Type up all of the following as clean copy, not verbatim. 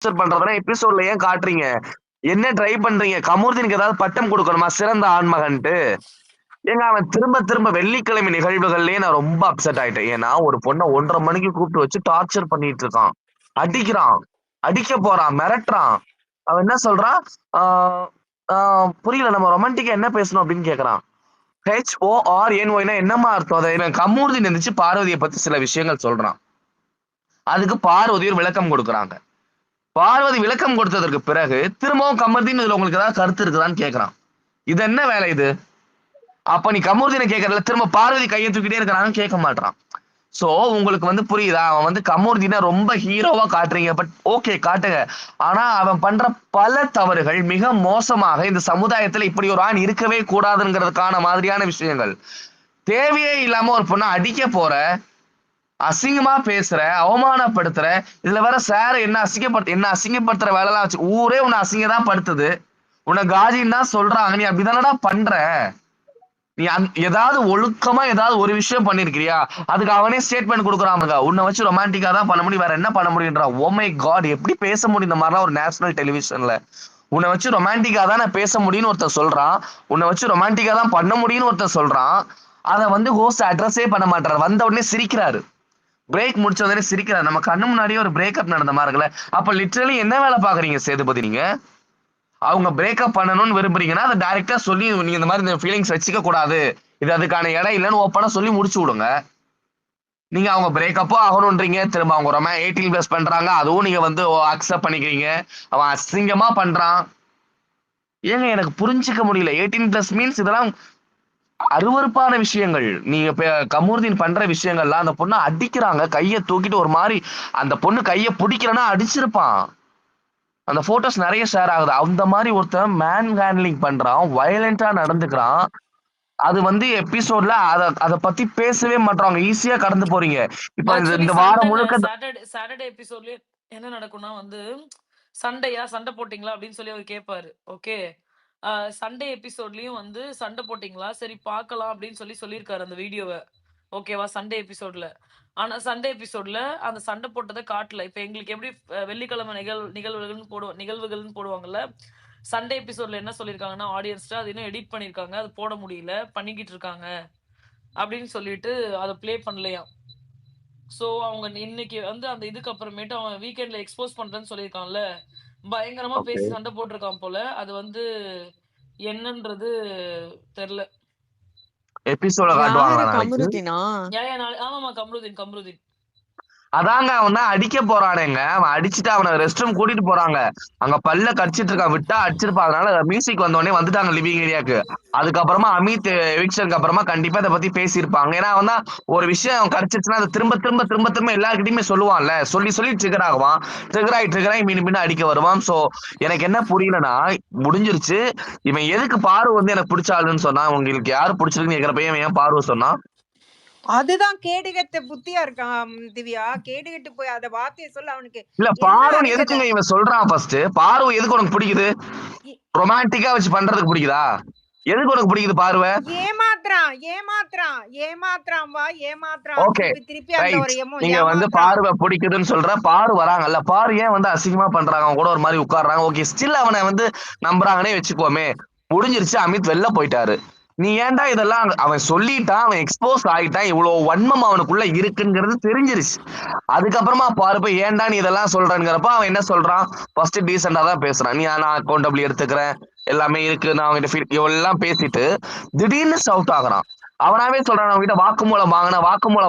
பண்றதுனா எபிசோட்ல ஏன் காட்டுறீங்க? என்ன ட்ரை பண்றீங்க? கமருதீனுக்கு ஏதாவது பட்டம் குடுக்கணுமா? சிறந்த ஆண்மகன்ட்டு. ஏங்க அவன் திரும்ப திரும்ப வெள்ளிக்கிழமை நிகழ்வுகள்லயே நான் ரொம்ப அப்செட் ஆயிட்டேன். ஏன்னா, ஒரு பொண்ண 1:30 மணிக்கு கூப்பிட்டு வச்சு டார்ச்சர் பண்ணிட்டு இருக்கான். அடிக்கிறான். அடிக்க போறான். மிரட்டுறான். அவன் என்ன சொல்றான்? ஆ ஆ புரியல. நம்ம ரொமான்டிக்கா என்ன பேசணும் அப்படின்னு கேட்கறான். HORNYன்னா என்னம்மா அர்த்தம்? அத இவன் கமருதீன் எந்திரிச்சு பார்வதிய பத்தி சில விஷயங்கள் சொல்றான். அதுக்கு பார்வதி ஒரு விளக்கம் குடுக்குறாங்க. பார்வதி விளக்கம் கொடுத்ததற்கு பிறகு, திரும்பவும் கமருதீன் இதுல உங்களுக்கு ஏதாவது கருத்து இருக்குதான்னு கேட்கறான். இது என்ன வேலை இது? அப்ப நீ கமருதீன கேட்கறதுல திரும்ப பார்வதி கைய தூக்கிட்டே இருக்கிறான்னு கேட்க மாட்றான். சோ உங்களுக்கு வந்து புரியுதா? அவன் வந்து கமருதீன ரொம்ப ஹீரோவா காட்டுறீங்க. பட் ஓகே காட்டுங்க. ஆனா அவன் பண்ற பல தவறுகள் மிக மோசமாக இந்த சமுதாயத்துல இப்படி ஒரு ஆண் இருக்கவே கூடாதுங்கிறதுக்கான மாதிரியான விஷயங்கள். தேவையே இல்லாம ஒரு பொண்ண அடிக்க போற, அசிங்கமா பேசுற, அவமானப்படுத்துற, இதுல வேற சார் என்ன அசிங்கப்படுத்துற வேலைலாம் வச்சு ஊரே உன்னை அசிங்க தான் படுத்துது. உன்னை காஜின்னு தான் சொல்றாங்க. நீ அப்படிதானடா பண்ற? நீ ஏதாவது ஒழுக்கமா ஏதாவது ஒரு விஷயம் பண்ணிருக்கிறியா? அதுக்கு அவனே ஸ்டேட்மெண்ட் குடுக்குறானுங்க. உன்னை வச்சு ரொமான்டிக்கா தான் பண்ண முடியும். வேற என்ன பண்ண முடியும்ன்றா? Oh my God! எப்படி பேச முடியும் இந்த மாதிரிலாம் ஒரு நேஷனல் டெலிவிஷன்ல? உன்னை வச்சு ரொமான்டிக்கா தான் நான் பேச முடியும்னு ஒருத்தன் சொல்றான். உன்னை வச்சு ரொமான்டிக்கா தான் பண்ண முடியும்னு ஒருத்தன் சொல்றான். அத வந்து ஹோஸ்ட் அட்ரஸே பண்ண மாட்டாரு. வந்த உடனே சிரிக்கிறாரு. பிரேக் முடிச்ச உடனே சிரிக்கிறாரு. நம்ம கண்ணு முன்னாடியே ஒரு பிரேக்கப் நடந்த மாதிரி இருக்குல்ல. அப்ப லிட்டரலி என்ன வேலை பாக்குறீங்க சேதுபதி நீங்க? அவங்க பிரேக்கப் பண்ணணும்னு விரும்புறீங்கன்னா அதை டைரக்டா சொல்லி நீங்க இந்த மாதிரி இந்த ஃபீலிங்ஸ் வச்சுக்க கூடாது. இது அதுக்கான இடம் இல்லைன்னு ஓப்பனா சொல்லி முடிச்சு விடுங்க. நீங்க அவங்க பிரேக்கப்பும் ஆகணும்ன்றீங்க. திரும்ப அவங்க ரொம்ப 18+ பண்றாங்க. அதுவும் நீங்க வந்து அக்செப்ட் பண்ணிக்கிறீங்க. அவன் அசிங்கமா பண்றான். ஏங்க எனக்கு புரிஞ்சுக்க முடியல. 18+ மீன்ஸ் இதெல்லாம் அருவருப்பான விஷயங்கள். நீங்க இப்ப கமருதீன் பண்ற விஷயங்கள்லாம் அந்த பொண்ண அடிக்கிறாங்க. கைய தூக்கிட்டு ஒரு மாரி அந்த பொண்ணு கைய புடிக்கலன்னா அடிச்சிருப்பான். அந்த போட்டோஸ் நெறைய ஷேர் ஆகுது. அந்த மாரி ஒருத்தன் மேன் ஹேண்ட்லிங் பண்றான். வயலன்ட்டா நடந்துக்கிறான். அது வந்து எபிசோட்ல அத அத பத்தி பேசவே மாட்றாங்க. ஈஸியா கடந்து போறீங்க. இப்ப இந்த ஆக்சுவலி இந்த வாரம் சண்டைங்க முழுக்க சாட்டர்டே எபிசோட்லயே என்ன நடக்கும்னா வந்து சண்டையா சண்டை போட்டீங்களா அப்படின்னு சொல்லி அவர் கேட்பாரு. ஓகே. சண்டே எபிசோட்லயும் வந்து சண்டை போட்டீங்களா சரி பார்க்கலாம் அப்படின்னு சொல்லி சொல்லியிருக்காரு அந்த வீடியோவை. ஓகேவா சண்டே எபிசோட்ல. ஆனா சண்டே எபிசோட்ல அந்த சண்டை போட்டதை காட்டல. இப்ப எங்களுக்கு எப்படி வெள்ளிக்கிழமை நிகழ்வுகள்னு போடுவாங்கல்ல. சண்டே எபிசோட்ல என்ன சொல்லியிருக்காங்கன்னா ஆடியன்ஸ்ட அது இன்னும் எடிட் பண்ணியிருக்காங்க. அது போட முடியல பண்ணிக்கிட்டு இருக்காங்க அப்படின்னு சொல்லிட்டு அதை ப்ளே பண்ணலையாம். சோ அவங்க இன்னைக்கு வந்து அந்த இதுக்கு அப்புறமேட்டு அவன் வீக்கெண்ட்ல எக்ஸ்போஸ் பண்றேன்னு சொல்லியிருக்கான்ல. பயங்கரமா ஓகே. பேசி சண்டை போட்டிருக்கான் போல. அது வந்து என்னன்றது தெரியல. எபிசோட யாரு காட்டுவாங்களா நாளைக்கு? கமருதீனா? ஆமாமா கம்ருதீன். அதாங்க அவன் தான் அடிக்க போறானேங்க. அவன் அடிச்சுட்டு அவன ரெஸ்ட் ரூம் கூட்டிட்டு போறாங்க. அங்க பல்ல கடிச்சிட்டு இருக்கான். விட்டா அடிச்சிருப்பான். அதனால மியூசிக் வந்த உடனே வந்துட்டாங்க லிவிங் ஏரியாக்கு. அதுக்கப்புறமா அமித் எவிக்ஷனுக்கு அப்புறமா கண்டிப்பா இதை பத்தி பேசியிருப்பாங்க. ஏன்னா அவன் தான் ஒரு விஷயம் அவன் கடிச்சிருச்சுன்னா அதை திரும்ப திரும்ப திரும்ப திரும்ப எல்லாருக்கிட்டையுமே சொல்லுவான்ல. சொல்லி சொல்லி ட்ரிகர் ஆகுவான். ட்ரிகர் ஆகி மீண்டும் மீண்டும் அடிக்க வருவான். சோ எனக்கு என்ன புரியலன்னா முடிஞ்சிருச்சு. இவன் எதுக்கு பார்வை வந்து எனக்கு பிடிச்ச ஆளுன்னு சொன்னா உங்களுக்கு யாரு பிடிச்சிருக்குன்னு கேக்குறப்ப இவன் ஏன் பார்வை சொன்னா? அதுதான் கேடுகெட்ட புத்தியா இருக்கான் திவ்யா. கேடுகெட்டு போய் அத வார்த்தையை சொல்ல அவனுக்கு இல்ல என்ன பார்வன் அருகதை? எதுக்குங்க இவன் சொல்றான் ஃபர்ஸ்ட்? பார்வை எதுக்கு உனக்கு பிடிக்குது? ரொமான்டிக்கா வச்சு பண்றதுக்கு பிடிக்குதா? எதுக்கு உனக்கு பிடிக்குது பார்வை? ஏமாத்துறான் வா ஏமாத்துறான். ஓகே திருப்பி திருப்பி அந்த ரைட். ஒரு நீங்க வந்து ஏமாத்துறான். பார்வை பிடிக்குதுன்னு சொல்ற பாரு வராங்கல்ல. பாரு ஏன் வந்து அசிங்கமா பண்றாங்க? அவன் கூட ஒரு மாதிரி உட்கார்றாங்க. ஓகே ஸ்டில் அவனை வந்து நம்புறாங்கன்னே வச்சுக்கோமே. முடிஞ்சிருச்சு. அமித் வெளில போயிட்டாரு. நீ ஏன்டா இதெல்லாம் அவன் சொல்லிட்டான். அவன் எக்ஸ்போஸ் ஆயிட்டான். இவ்வளவு வன்மம் அவனுக்குள்ள இருக்குங்கிறது தெரிஞ்சிருச்சு. அதுக்கப்புறமா பாரு போய் ஏன்டா நீ இதெல்லாம் சொல்றேங்கிறப்ப அவன் என்ன சொல்றான்? ஃபர்ஸ்ட் டீசெண்டா தான் பேசுறான். நீ நான் அக்கௌண்டபிள் எடுத்துக்கிறேன். எல்லாமே இருக்கு. நான் அவங்ககிட்ட இவெல்லாம் பேசிட்டு திடீர்னு சவுட் ஆகுறான். அவனாவே சொல்றான் அவன்கிட்ட வாக்குமூலம்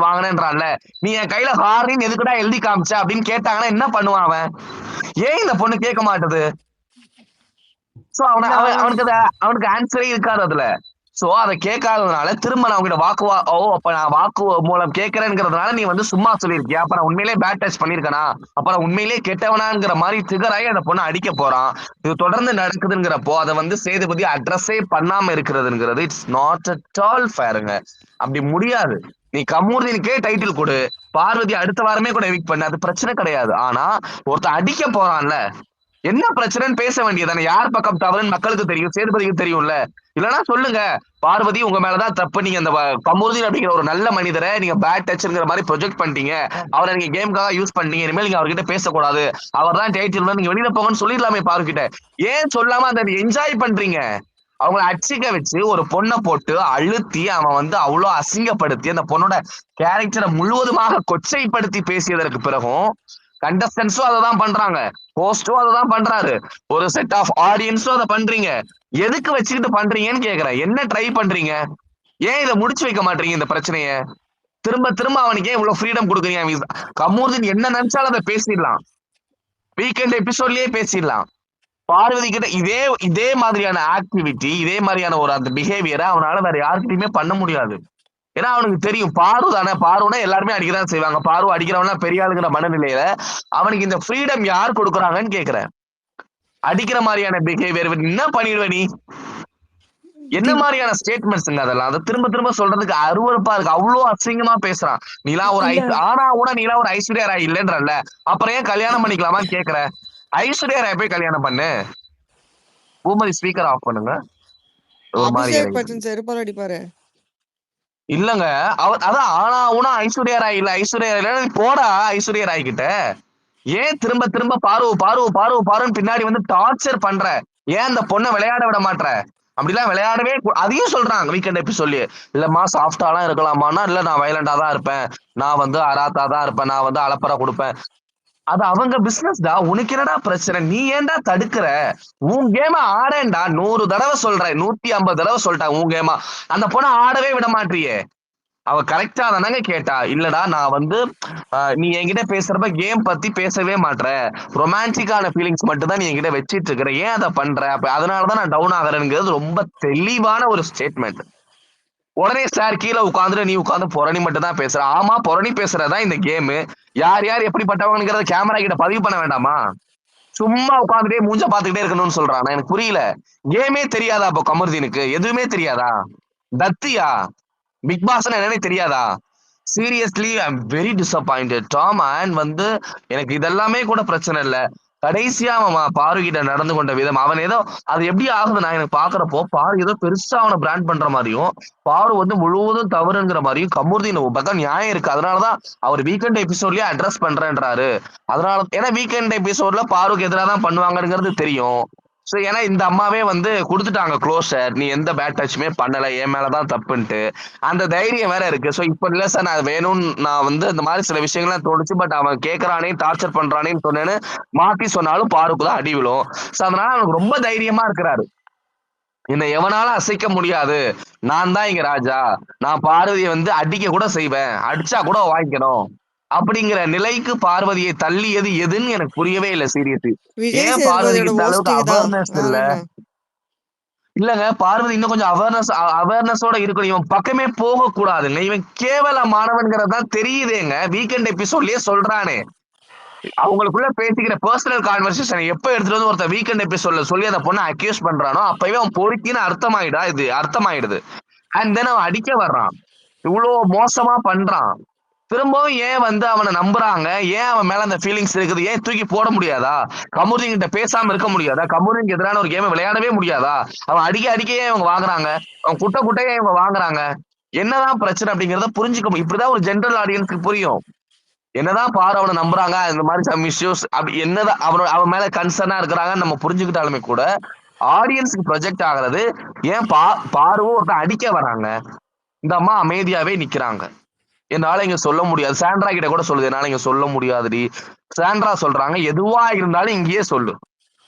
வாங்கினேன்றான்ல. நீ என் கையில ஹாரின்னு எதுக்குடா எழுதி காமிச்ச அப்படின்னு கேட்டாங்கன்னா என்ன பண்ணுவான் அவன்? ஏன் இந்த பொண்ணு கேட்க மாட்டுது? சோ இல்ல அவன் அவனுக்கு ஆன்சரே இருக்காது அதுல. சோ அதை கேட்காததுனால திரும்ப நான் உங்ககிட்ட அப்ப நான் வாக்கு மூலம் கேட்கறேங்கிறதுனால நீ வந்து சும்மா சொல்லியிருக்கியா? அப்ப நான் உண்மையிலேயே பேட் டச் பண்ணிருக்கனா? அப்ப நான் உண்மையிலேயே கெட்டவனாங்கிற மாதிரி ட்ரிகராகி அந்த பொண்ணை அடிக்க போறான். இது தொடர்ந்து நடக்குதுங்கிறப்போ அதை வந்து சேதுபதி அட்ரஸே பண்ணாம இருக்கிறதுங்கிறது இட்ஸ் நாட் அட் ஆல் ஃபேருங்க. அப்படி முடியாது. நீ கமருதீனுக்கே டைட்டில் கொடு. பார்வதி அடுத்த வாரமே கூட எவிக்ட் பண்ணு. அது பிரச்சனை கிடையாது. ஆனா ஒருத்தன் அடிக்க போறான்ல. என்ன பிரச்சனைன்னு பேச வேண்டியதானே? யார் பக்கம் தவறுன்னு மக்களுக்கு தெரியும், சேதுபதிக்கு தெரியும்ல. இல்லன்னா சொல்லுங்க, பார்வதி உங்க மேலதான் தப்பு. நீங்க அந்த கமருதீன் அப்படிங்கிற ஒரு நல்ல மனிதரை நீங்க பேட் டச்ங்கிற மாதிரி ப்ரொஜெக்ட் பண்ணிட்டீங்க. அவரை நீங்க கேமுக்காக யூஸ் பண்ணிட்டீங்க. இனிமேல் நீங்க அவர்கிட்ட பேசக்கூடாது. அவர் தான் டைட்டில், நீங்க வெளியில போங்கன்னு சொல்லிடலாமே பார்வகிட்ட. ஏன் சொல்லாம அதை என்ஜாய் பண்றீங்க? அவங்கள அச்சிக்க வச்சு ஒரு பொண்ணை போட்டு அழுத்தி அவன் வந்து அவ்வளவு அசிங்கப்படுத்தி அந்த பொண்ணோட கேரக்டரை முழுவதுமாக கொச்சைப்படுத்தி பேசியதற்கு பிறகும் கண்டஸ்டன்ஸும் அதை தான் பண்றாங்க, ஹோஸ்டும் அதை தான் பண்றாரு, ஒரு செட் ஆஃப் ஆடியன்ஸும் அதை பண்றீங்க. எதுக்கு வச்சுக்கிட்டு பண்றீங்கன்னு கேக்குறேன். என்ன ட்ரை பண்றீங்க? ஏன் இதை முடிச்சு வைக்க மாட்டீங்க இந்த பிரச்சனைய? திரும்ப திரும்ப அவனுக்கு ஏன் இவ்வளவு ஃப்ரீடம் கொடுக்குறீங்க? கமருதீன் என்ன நினைச்சாலும் அதை பேசிடலாம், வீக்கெண்ட் எபிசோட்லயே பேசிடலாம். பார்வதி கிட்ட இதே இதே மாதிரியான ஆக்டிவிட்டி, இதே மாதிரியான ஒரு அந்த பிஹேவியரை அவனால வேற யாருக்கிட்டையுமே பண்ண முடியாது. ஏன்னா அவனுக்கு தெரியும், பாரு தானே, பாருனா எல்லாருமே அடிக்கதான் செய்வாங்க, பாரு அடிக்கிறவனா பெரிய ஆளுங்கிற மனநிலையில அவனுக்கு இந்த ஃப்ரீடம் யார் கொடுக்குறாங்கன்னு கேக்குறேன். அடிக்கிற மாதிரியான பிஹேவியர் என்ன பண்ணிடுவ நீ? என்ன மாதிரியான ஸ்டேட்மெண்ட்ஸ்ங்க அதெல்லாம்? அதை திரும்ப திரும்ப சொல்றதுக்கு அருவருப்பா இருக்கு. அவ்வளவு அசிங்கமா பேசுறான். நீலாம் ஒரு ஆனா கூட நீலாம் ஒரு ஐஸ்வர்யா ராய் இல்லைன்றல்ல, அப்புறம் ஏன் கல்யாணம் பண்ணிக்கலாமான்னு கேக்குற? ஐஸ்வர்யா ராய் போய் கல்யாணம் பண்ணு. பூமதி ஸ்பீக்கர் ஆஃப் பண்ணுங்க. ஒரு மாதிரி அபிஷேக் பச்சன் செருப்பால் அடிப்பாரு. இல்லங்க, அவர் அதான் ஆனா ஊனா ஐஸ்வர்யா ராய் இல்ல, ஐஸ்வர்யா ராய் போடா ஐஸ்வர்யா ராய் கிட்ட. ஏன் திரும்ப திரும்ப பாரு பாரு பாரு பாருன்னு பின்னாடி வந்து டார்ச்சர் பண்ற? ஏன் அந்த பொண்ணை விளையாட விட மாட்ற? அப்படிலாம் விளையாடவே அதையும் சொல்றாங்க வீக்கெண்ட் எபிசோட்லயே. இல்லம்மா சாஃப்டாலாம் இருக்கலாமான்னா, இல்ல நான் வயலண்டா தான் இருப்பேன், நான் வந்து அராத்தா தான் இருப்பேன், நான் வந்து அலப்பற கொடுப்பேன். அது அவங்க பிசினஸ்டா. உனக்கு என்னடா பிரச்சனை? நீ ஏன்டா தடுக்கிற? உன் கேம ஆடேன்டா. 100 தடவை சொல்றேன், 150 தடவை சொல்லிட்டேன் உன் கேமா. அந்த பொண்ணை ஆடவே விட மாட்டியே. அவ கரெக்டா தானங்க கேட்டா? இல்லடா நான் வந்து நீ என்கிட்ட பேசுறப்ப கேம் பத்தி பேசவே மாட்ற, ரொமான்டிக்கான ஃபீலிங்ஸ் மட்டும் தான் நீ என்கிட்ட வச்சிட்டு இருக்கிற, ஏன் அதை பண்ற? அப்ப அதனாலதான் நான் டவுன் ஆகுறேங்கிறது ரொம்ப தெளிவான ஒரு ஸ்டேட்மெண்ட். உடனே சார் கீழே உட்காந்துட்டு நீ உட்காந்து புரணி மட்டும் தான் பேசுற. ஆமா, புரணி பேசுறதா இந்த கேமு. யார் யார் எப்படிப்பட்டவங்கிறத கேமரா கிட்ட பதிவு பண்ண வேண்டாமா? சும்மா உட்காந்துட்டே மூஞ்ச பாத்துக்கிட்டே இருக்கணும்னு சொல்றான். எனக்கு புரியல. கேமே தெரியாதா அப்போ கமருதீனுக்கு? எதுவுமே தெரியாதா? தத்தியா? பிக் பாஸ் என்னன்னே தெரியாதா? Seriously I am very disappointed. Tom and வந்து எனக்கு இதெல்லாமே கூட பிரச்சனை இல்ல, கடைசியா அவன் பாரு கிட்ட நடந்து கொண்ட விதம், அவன் ஏதோ அது எப்படி ஆகுதுன்னா எனக்கு பாக்குறப்போ பாரு ஏதோ பெருசா அவனை பிராண்ட் பண்ற மாதிரியும், பாரு வந்து முழுவதும் தவறுங்கிற மாதிரியும் கமருதீன் பக்கம் நியாயம் இருக்கு. அதனாலதான் அவர் வீக்கெண்ட் எபிசோட்லயே அட்ரஸ் பண்றேன்றாரு. அதனால ஏன்னா வீக்கெண்ட் எபிசோட்ல பாருக்கு எதிராக தான் பண்ணுவாங்கிறது தெரியும். சோ ஏன்னா இந்த அம்மாவே வந்து கொடுத்துட்டாங்க க்ளோஷர், நீ எந்த பேட் டச்சுமே பண்ணல, என் மேலதான் தப்புன்ட்டு. அந்த தைரியம் வேற இருக்கு. சோ இப்ப இல்ல சார் நான் வேணும்னு நான் வந்து இந்த மாதிரி சில விஷயங்கள்லாம் தோணுச்சு, பட் அவன் கேட்கறானே டார்ச்சர் பண்றானேன்னு சொன்னேன்னு மாத்தி சொன்னாலும் பாருக்கு தான் அடி விழும். சோ அதனால அவனுக்கு ரொம்ப தைரியமா இருக்கிறாரு. என்னை எவனாலும் அசைக்க முடியாது, நான் தான் இங்க ராஜா, நான் பார்வதியை வந்து அடிக்க கூட செய்வேன், அடிச்சா கூட வாங்கிக்கணும் அப்படிங்கிற நிலைக்கு பார்வதியை தள்ளியது எதுன்னு எனக்கு புரியவே இல்லை சீரியஸ்லி. விஜய் ஏன் பார்வதிக்கு சேதுபதியோட இந்த அளவுக்கு ஹோஸ்டிங் தான், அவேர்னஸ் வேற இல்ல? என்ன? இல்லங்க, பார்வதி இன்னும் கொஞ்சம் அவேர்னஸோட இருக்கணும். இவன் பக்கமே போக கூடாதுங்க. இவன் கேவலமானவன்கிறது தான் தெரியுதேங்க. வீக்கெண்ட் எபிசோட்லயே சொல்றானே, அவங்களுக்குள்ள பேசிக்கிற பர்சனல் கான்வர்சேஷன் எப்ப எடுத்துட்டு வந்து ஒருத்தர் வீக்கெண்ட் எபிசோட்ல சொல்லி அந்த பொண்ணை அக்யூஸ் பண்றானோ அப்பவே அவன் பொறுக்கின்னு அர்த்தமாயிடுது. அண்ட் தென் அவன் அடிக்க வர்றான், இவ்வளவு மோசமா பண்றான். திரும்பவும் ஏன் வந்து அவனை நம்புறாங்க? ஏன் அவன் மேல அந்த ஃபீலிங்ஸ் இருக்குது? ஏன் தூக்கி போட முடியாதா? கமருதீன் கிட்ட பேசாம இருக்க முடியாதா? கமருதீனுக்கு எதிரான ஒரு கேமை விளையாடவே முடியாதா? அவன் அடிக்கையே இவங்க வாங்குறாங்க, அவன் குட்டையே இவங்க வாங்குறாங்க. என்னதான் பிரச்சனை அப்படிங்கறத புரிஞ்சுக்க இப்படிதான் ஒரு ஜென்ரல் ஆடியன்ஸ்க்கு புரியும். என்னதான் பாரு அவனை நம்புறாங்க, இந்த மாதிரி சம் இஷ்யூஸ் அப்படி என்னதான் அவன் மேல கன்சர்னா இருக்கிறாங்கன்னு நம்ம புரிஞ்சுக்கிட்டாலுமே கூட ஆடியன்ஸுக்கு ப்ரொஜெக்ட் ஆகுறது ஏன் பாருவும் ஒருத்தன் அடிக்க வராங்க, இந்த அம்மா அமைதியாவே நிக்கிறாங்க. என்னால இங்க சொல்ல முடியாது. சாண்ட்ரா கிட்ட கூட சொல்லுது, என்னால இங்க சொல்ல முடியாதுடி. சாண்ட்ரா சொல்றாங்க, எதுவா இருந்தாலும் இங்கேயே சொல்லு,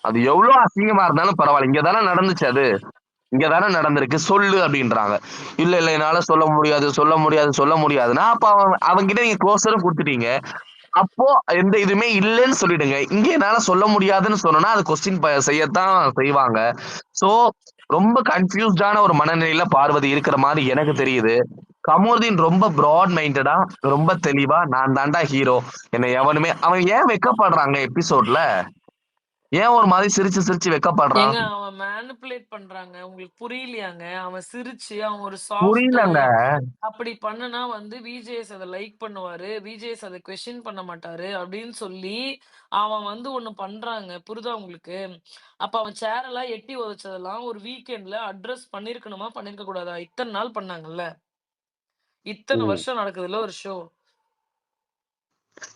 அது எவ்வளவு அசிங்கமா இருந்தாலும் பரவாயில்ல, இங்கதானே நடந்துச்சு, அது இங்கதானே நடந்திருக்கு, சொல்லு அப்படின்றாங்க. இல்ல இல்ல என்னால சொல்ல முடியாதுன்னா அப்ப அவன்கிட்ட நீங்க க்ளோஸரும் கொடுத்துட்டீங்க, அப்போ எந்த இதுவுமே இல்லைன்னு சொல்லிடுங்க. இங்க என்னால சொல்ல முடியாதுன்னு சொன்னா அது கொஸ்டின் செய்யத்தான் செய்வாங்க. சோ ரொம்ப கன்ஃபியூஸ்டான ஒரு மனநிலையில பார்வதி இருக்கிற மாதிரி எனக்கு தெரியுது. கமருதீன் ரொம்ப ப்ராட் மைண்டடா, ரொம்ப தெளிவா நான் தாண்டா ஹீரோ, என்னை எவனுமே அவன் ஏன் வெக்கப்படுறாங்க எபிசோட்ல? ஏன் ஒரு மாதிரி சிரிச்சு சிரிச்சு வெக்கப்படுறான்? ஏங்க அவன் மேனிபுலேட் பண்றாங்க. உங்களுக்கு புரியலையாங்க? அவன் சிரிச்சு, அவன் ஒரு சாஃப்ட் புரியலங்க. அப்படி பண்ணுனா வந்து விஜேஎஸ் அத லைக் பண்ணுவாரு. விஜேஎஸ் அத கொஸ்டின் பண்ண மாட்டாரு அப்படின்னு சொல்லி, அவன் வந்து ஒண்ணு பண்றாங்க. புரியுதா உங்களுக்கு? அப்ப அவன் சேர் எல்லாம் எட்டி உதைச்சதெல்லாம் ஒரு வீக்கெண்ட்ல அட்ரஸ் பண்ணியிருக்கணுமா? பண்ணியிருக்க கூடாதா? இத்தன நாள் பண்ணாங்கல்ல. இத்தன ம். வருஷம் நடக்குதுல்ல ஒரு ஷோ.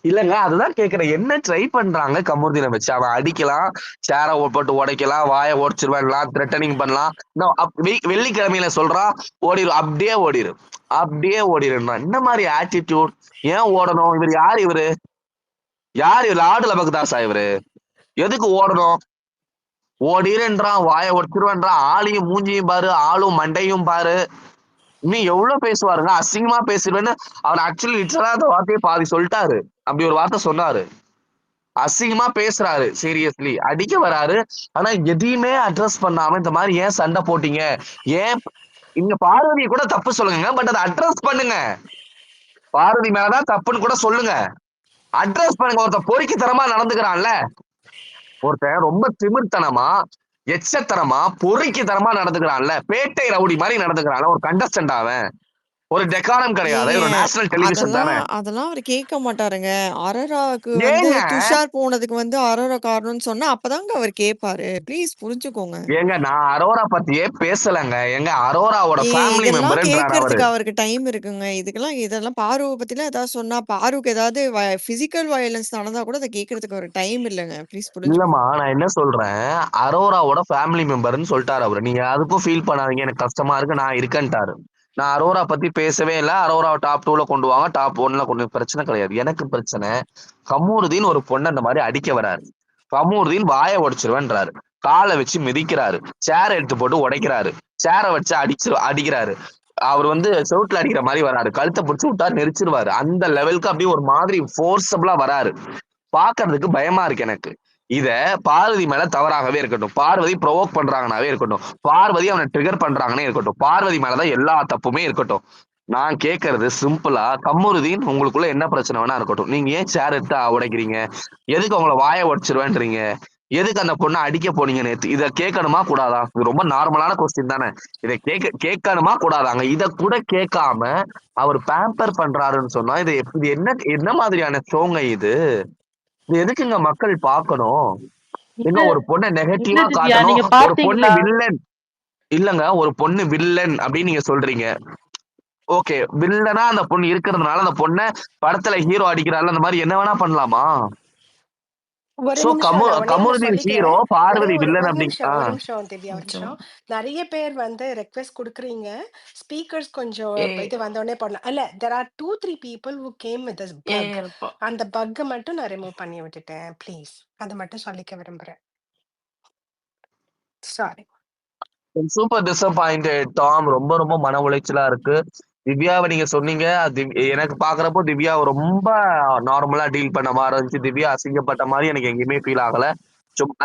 இல்லங்க. அதுதான் கேட்கிறேன். என்ன ட்ரை பண்றாங்க கமருதீன வச்சு? அவன் அடிக்கலாம், சேர போட்டு உடைக்கலாம், வாய உடைச்சிருவேன்லாம், த்ரெட்டனிங் பண்ணலாம். வெள்ளிக்கிழமையில சொல்றான், ஓடிரும். அப்படியே ஓடிரு. அப்படியே ஓடிருன்றான். என்ன மாரி ஆட்டிட்யூட்? ஏன் ஓடணும்? இவரு யாரு இவரு? யாரு இவரு? ஆடு லபக்குதாசா இவரு? எதுக்கு ஓடணும்? ஓடிருன்றான், வாய உடைச்சிருவேன்றான், ஆளையும் மூஞ்சியும் பாரு, ஆளும் மண்டையும் பாரு. இன்னும் எவ்வளவு பேசுவாருங்க? அசிங்கமா பேசுவேன்னு அவர் ஆக்சுவலி லிட்டரலா அந்த வார்த்தைய பாதி சொல்லிட்டாரு. அப்படி ஒரு வார்த்தை சொன்னாரு. அசிங்கமா பேசுறாரு. சீரியஸ்லி. அடிக்க வராரு. ஆனா எதையுமே அட்ரஸ் பண்ணாம இந்த மாதிரி ஏன் சண்டை போட்டீங்க? ஏன் இங்க பார்வதிய கூட தப்பு சொல்லுங்க. பட் அத அட்ரஸ் பண்ணுங்க. பார்வதி மேலதான் தப்புன்னு கூட சொல்லுங்க. அட்ரஸ் பண்ணுங்க. ஒருத்தன் பொறுக்கித்தனமா நடந்துக்கிறான்ல. ஒருத்தன் ரொம்ப திமிர்த்தனமா, எச்சத்தனமா, பொறுக்கித்தனமா நடந்துக்கிறான்ல. பேட்டை ரவுடி மாதிரி நடந்துக்கிறான்ல. ஒரு கண்டஸ்டன்ட் அவன். ஒரு டெக்காரம் கிடையாது. ஏங்க ஒரு நேஷனல் டெலிவிஷன் அதெல்லாம் தானே. அதெல்லாம் அவரு கேட்க மாட்டாருங்க. அரோராவுக்கு வந்து ஏங்க துஷார் போனதுக்கு வந்து அரோரா காரணம்னு சொன்னா, அப்பதாங்க அவரு கேட்பாரு. ப்ளீஸ் புரிஞ்சுக்கோங்க. ஏங்க நான் அரோரா பத்தியே பேசலங்க. ஏங்க அரோராவோட ஃபேமிலி இதெல்லாம் மெம்பர்ன்றாரு அவரு. கேட்கறதுக்கு அவருக்கு டைம் இருக்குங்க. இதெல்லாம் பாருவ பத்திலாம் ஏதாவது சொன்னா, பாருவுக்கு ஏதாவது பிசிக்கல் வயலன்ஸ் நடந்தா கூட அத கேட்கறதுக்கு அவருக்கு டைம் இல்லங்க. ப்ளீஸ் இல்லம்மா, புரிஞ்சுக்கோங்க. நான் என்ன சொல்றேன், அரோராவோட ஃபேமிலி மெம்பர்ன்னு சொல்ட்டாரு அவரு. நீங்க அதுக்கும் ஃபீல் பண்ணாதீங்க. எனக்கு கஷ்டமா இருக்கு. நான் இருக்கேன்ட்டாரு. நான் அரோரா பத்தி பேசவே இல்ல. அரோராவ டாப் 2ல கொண்டு வாங்க. டாப் 1ல பிரச்சனை கிடையாது. எனக்கு பிரச்சனை, கமூருதீன் ஒரு பொண்ண இந்த மாரி அடிக்க வராரு. கமூருதீன் வாய உடைச்சிருவேன்றாரு. கால வச்சு மிதிக்கிறாரு. சேர எடுத்து போட்டு உடைக்கிறாரு. சேர வச்சு அடிக்கிறாரு. அவர் வந்து செவுட்டுல அடிக்கிற மாரி வராரு. கழுத்த பிடிச்சு விட்டா நெரிச்சிருவாரு. அந்த லெவலுக்கு அப்படியே ஒரு மாதிரி ஃபோர்ஸபிளா வராரு. பாக்குறதுக்கு பயமா இருக்கு எனக்கு. இத பார்வதி மேல தவறாகவே இருக்கட்டும். பார்வதி ப்ரொவோக் பண்றாங்கனாவே இருக்கட்டும். பார்வதி அவன ட்ரிகர் பண்றாங்கன்னே இருக்கட்டும். பார்வதி மேலதான் எல்லா தப்புமே இருக்கட்டும். நான் கேட்கறது சிம்பிளா, கமருதீன் உங்களுக்குள்ள என்ன பிரச்சனை வேணா இருக்கட்டும். நீங்க ஏன் சேர் எடுத்து உடைக்கிறீங்க? எதுக்கு அவங்கள வாய உடைச்சிருவேன்றீங்க? எதுக்கு அந்த பொண்ண அடிக்க போனீங்க நேத்து? இத கேட்கணுமா கூடாதா? இது ரொம்ப நார்மலான கொஸ்டின் தானே. இத கேட்கணுமா கூடாதாங்க? இத கூட கேட்காம அவர் பேம்பர் பண்றாருன்னு சொன்னா, இது என்ன என்ன மாதிரியான ஷோங்க இது? இது எதுக்குங்க மக்கள் பார்க்கணும்? இல்ல ஏங்க ஒரு பொண்ண இல்ல நெகட்டிவா திவ்யா, காட்டணும். நீங்க ஒரு பொண்ணு பார்த்தீங்களா? வில்லன் இல்லங்க. ஒரு பொண்ணு வில்லன் அப்படின்னு நீங்க சொல்றீங்க. ஓகே. வில்லனா அந்த பொண்ணு இருக்கிறதுனால அந்த பொண்ண படத்துல ஹீரோ அடிக்கிறார்ல, அந்த மாரி என்ன வேணா பண்ணலாமா? ஒரு சோ நிமிஷம் நான் ஒண்ணே ஒண்ணு கமருதீன் ஹீரோ, சொல்லிக்கிறேன். ஒரே பார்வதி ஒரு வில்லன் ஒரு அப்படி. நிமிஷம் ஒரு நிமிஷம் திவ்யா, ஒரு கொஞ்சம் நிமிஷம். நெறைய பேர் வந்து ரெக்வெஸ்ட் குடுக்குறீங்க. ஸ்பீக்கர்ஸ் கொஞ்சம் ஏ இது வந்தோனே பண்ணலாம். இல்ல there are 2, 3 people who came with this bug. ஏப்பா அந்த பக்க மட்டும் நான் ரிமூவ் பண்ணி விட்டுட்டேன். ப்ளீஸ். அத மட்டும் சொல்லிக்க விரும்புறேன். சாரி. Super disappointed Tom. ரொம்ப ரொம்ப மன உளைச்சலா இருக்கு. திவ்யாவை நீங்க சொன்னீங்க. எனக்கு பாக்குறப்போ திவ்யா ரொம்ப நார்மலா டீல் பண்ண மாதிரி இருந்துச்சு. திவ்யா அசிங்கப்பட்ட மாதிரி எனக்கு எங்கேயுமே ஃபீல் ஆகல.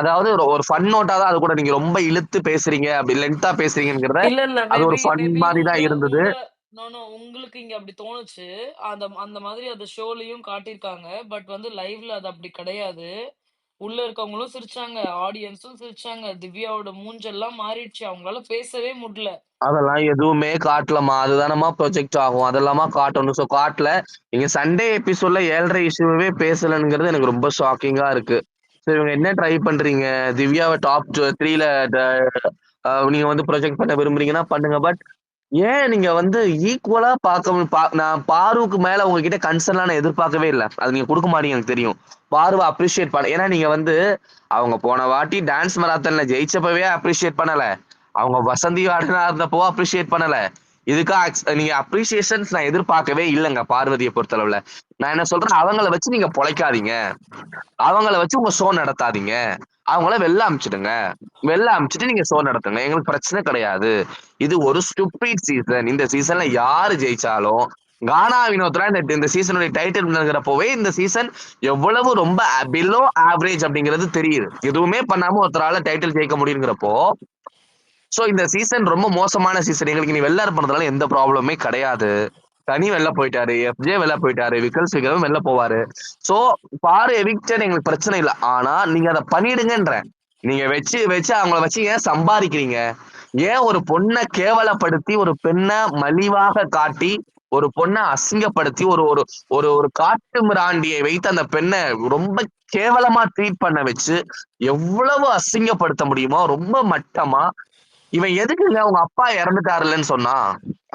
அதாவது ஒரு ஃபன் நோட்டா தான். அது கூட நீங்க ரொம்ப இழுத்து பேசுறீங்க, அப்படி லென்த்தா பேசுறீங்கிறத, இல்ல, இல்ல. அது ஒரு மேபி ஃபன் மேபி மாதிரி உங்க தான் இருந்தது. உங்க நோ, நோ. உங்களுக்கு இங்க அப்படி தோணுச்சு. அந்த மாதிரி அந்த ஷோலயும் காட்டியிருக்காங்க. பட் வந்து லைவ்ல அது அப்படி கிடையாது. உள்ள இருக்கவங்களும் சிரிச்சாங்க. ஆடியன்ஸும் சிரிச்சாங்க. திவ்யாவோட மூஞ்செல்லாம் மாறிடுச்சு. அவங்களால பேசவே முடியல. அதெல்லாம் எதுவுமே காட்டலமா. அதுதானமா ப்ரொஜெக்ட் ஆகும். அதெல்லாமா காட்டணும். சோ காட்டல. நீங்க சண்டே எபிசோட்ல 7:30 இஷ்யூவே பேசலங்கிறது எனக்கு ரொம்ப ஷாக்கிங்கா இருக்கு. சரி, இவங்க என்ன ட்ரை பண்றீங்க? திவ்யாவை டாப் 3ல நீங்க வந்து ப்ரொஜெக்ட் பண்ண விரும்புறீங்கன்னா பண்ணுங்க. பட் ஏன் நீங்க வந்து ஈக்குவலா நான் பாருவுக்கு மேல உங்ககிட்ட கன்சர்ன்லாம் நான் எதிர்பார்க்கவே இல்ல. அது நீங்க குடுக்க மாட்டீங்க எனக்கு தெரியும். பாருவ அப்ரிஷியேட் பண்ண. ஏன்னா நீங்க வந்து அவங்க போன வாட்டி டான்ஸ் மராத்தன்ல ஜெயிச்சப்பவே அப்ரிஷியேட் பண்ணல. அவங்க வசந்தி ஆடனா இருந்தப்போ அப்ரிஷியேட் பண்ணல. இதுக்கா நீங்க அப்ரிசியேஷன்ஸ் நான் எதிர்பார்க்கவே இல்லைங்க பார்வதியை பொறுத்தளவுல. நான் என்ன சொல்றேன், அவங்கள வச்சு நீங்க பொழைக்காதீங்க. அவங்கள வச்சு உங்க ஷோ நடத்தாதீங்க. அவங்கள வெளில அனுப்பிச்சிடுங்க. வெளில அனுப்பிச்சிட்டு நீங்க ஷோ நடத்துங்க. எங்களுக்கு பிரச்சனை கிடையாது. இது ஒரு ஸ்டூபிட் சீசன். இந்த சீசன்ல யாரு ஜெயிச்சாலும் கானா வினோத்ரா இந்த சீசனுடைய டைட்டில் வின்னுங்கிறப்பவே இந்த சீசன் எவ்வளவு ரொம்ப பிலோ ஆவரேஜ் அப்படிங்கிறது தெரியுது. எதுவுமே பண்ணாம ஒருத்தரால டைட்டில் ஜெயிக்க முடியுங்கிறப்போ, சோ இந்த சீசன் ரொம்ப மோசமான சீசன். எங்களுக்கு நீ வெளில அனுப்புறதுனால எந்த ப்ராப்ளமே கிடையாது. கனி வெளில போயிட்டாரு, எஃப்ஜே வெளில போயிட்டாரு, விக்கல் ஸ்பீக்கரும் வெளில போவாரு. சோ பாரு எவிக்டட் எங்களுக்கு பிரச்சனை இல்ல. ஆனா நீங்க அதை பண்ணிடுங்கன்றேன். நீங்க வச்சு வச்சு அவங்கள வச்சு ஏன் சம்பாதிக்கிறீங்க? ஏன் ஒரு பொண்ணை கேவலப்படுத்தி ஒரு பெண்ணை மலிவாக காட்டி ஒரு பொண்ணை அசிங்கப்படுத்தி ஒரு ஒரு ஒரு ஒரு காட்டு மிராண்டியை வைத்து அந்த பெண்ணை ரொம்ப கேவலமா ட்ரீட் பண்ண வச்சு எவ்வளவு அசிங்கப்படுத்த முடியுமோ ரொம்ப மட்டமா இவன் எதுக்குங்க உங்க அப்பா இறந்துட்டாருலன்னு சொன்னா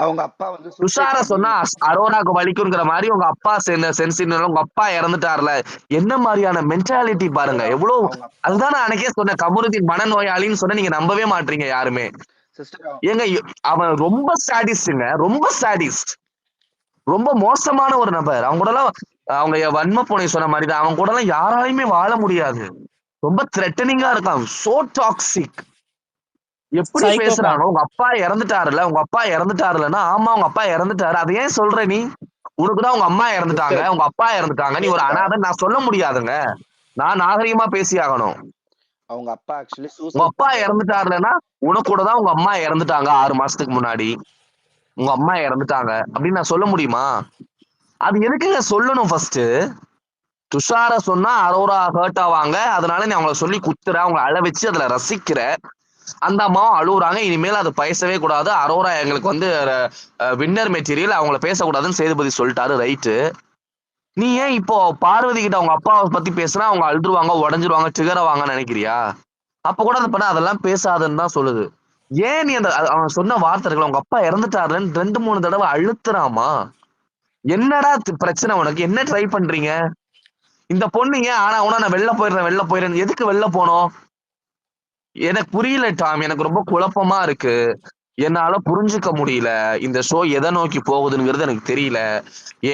அவங்க அப்பா வந்து துஷார சொன்னா அரோராக்கு வலிக்குங்கிற மாதிரி உங்க அப்பா சென்சிட்டிவ் உங்க அப்பா இறந்துட்டாருல என்ன மாதிரியான மென்டாலிட்டி பாருங்க எவ்வளவு அதுதான் நான் அன்னைக்கே சொன்னேன் கமருதீன் மனநோயாளின்னு சொன்ன நீங்க நம்பவே மாட்டீங்க யாருமே ஏங்க அவன் ரொம்ப சாடிஸ்டுங்க ரொம்ப சாடிஸ்ட் ரொம்ப மோசமான ஒரு நபர் அவங்க கூட எல்லாம் அவங்க வன்ம பூனை சொன்ன மாதிரி தான் அவங்க கூட எல்லாம் யாராலையுமே வாழ முடியாது ரொம்ப த்ரெட்டனிங்கா இருக்கான் சோ டாக்ஸிக் எப்படி பேசுறாங்க உங்க அப்பா இறந்துட்டாருல உங்க அப்பா இறந்துட்டாருலன்னா ஆமா உங்க அப்பா இறந்துட்டாரு அதை ஏன் சொல்ற நீ உனக்குதான் உங்க அம்மா இறந்துட்டாங்க உங்க அப்பா இறந்துட்டாங்க நீ ஒரு அனாதை நான் சொல்ல முடியாதுங்க நான் நாகரிகமா பேசி ஆகணும் அவங்க அப்பா ஆக்சுவலி உங்க அப்பா இறந்துட்டாருலன்னா உனக்கு கூட தான் உங்க அம்மா இறந்துட்டாங்க 6 மாசத்துக்கு முன்னாடி உங்க அம்மா இறந்துட்டாங்க அப்படின்னு நான் சொல்ல முடியுமா அது எதுக்குங்க சொல்லணும் ஃபர்ஸ்ட் துஷார சொன்னா அரோரா ஹர்ட் ஆவாங்க அதனால நீ அவங்கள சொல்லி குத்துற அவங்கள அழ வச்சு அதுல ரசிக்கிற அந்த அம்மாவும் அழுகுறாங்க இனிமேல் அது பேசவே கூடாது அரோரா எங்களுக்கு வந்து வின்னர் மெட்டீரியல் அவங்கள பேசக்கூடாதுன்னு சேதுபதி சொல்லிட்டாரு ரைட்டு நீ ஏன் இப்போ பார்வதி கிட்ட அவங்க அப்பாவை பத்தி பேசுனா அவங்க அழுதுருவாங்க உடஞ்சிருவாங்க சிகரவாங்கன்னு நினைக்கிறியா அப்ப கூட அதை பண்ண அதெல்லாம் பேசாதுன்னு தான் சொல்லுது ஏன் நீ அந்த அவன் சொன்ன வார்த்தை இருக்கல உங்க அப்பா இறந்துட்டாருன்னு 2-3 தடவை அழுத்துறாமா என்னடா பிரச்சனை உனக்கு என்ன ட்ரை பண்றீங்க இந்த பொண்ணு ஏன் ஆனா உனா நான் வெளில போயிடுறேன் எதுக்கு வெளில போனோம் எனக்கு புரியல டாம் எனக்கு ரொம்ப குழப்பமா இருக்கு என்னால புரிஞ்சுக்க முடியல இந்த ஷோ எதை நோக்கி போகுதுங்கிறது எனக்கு தெரியல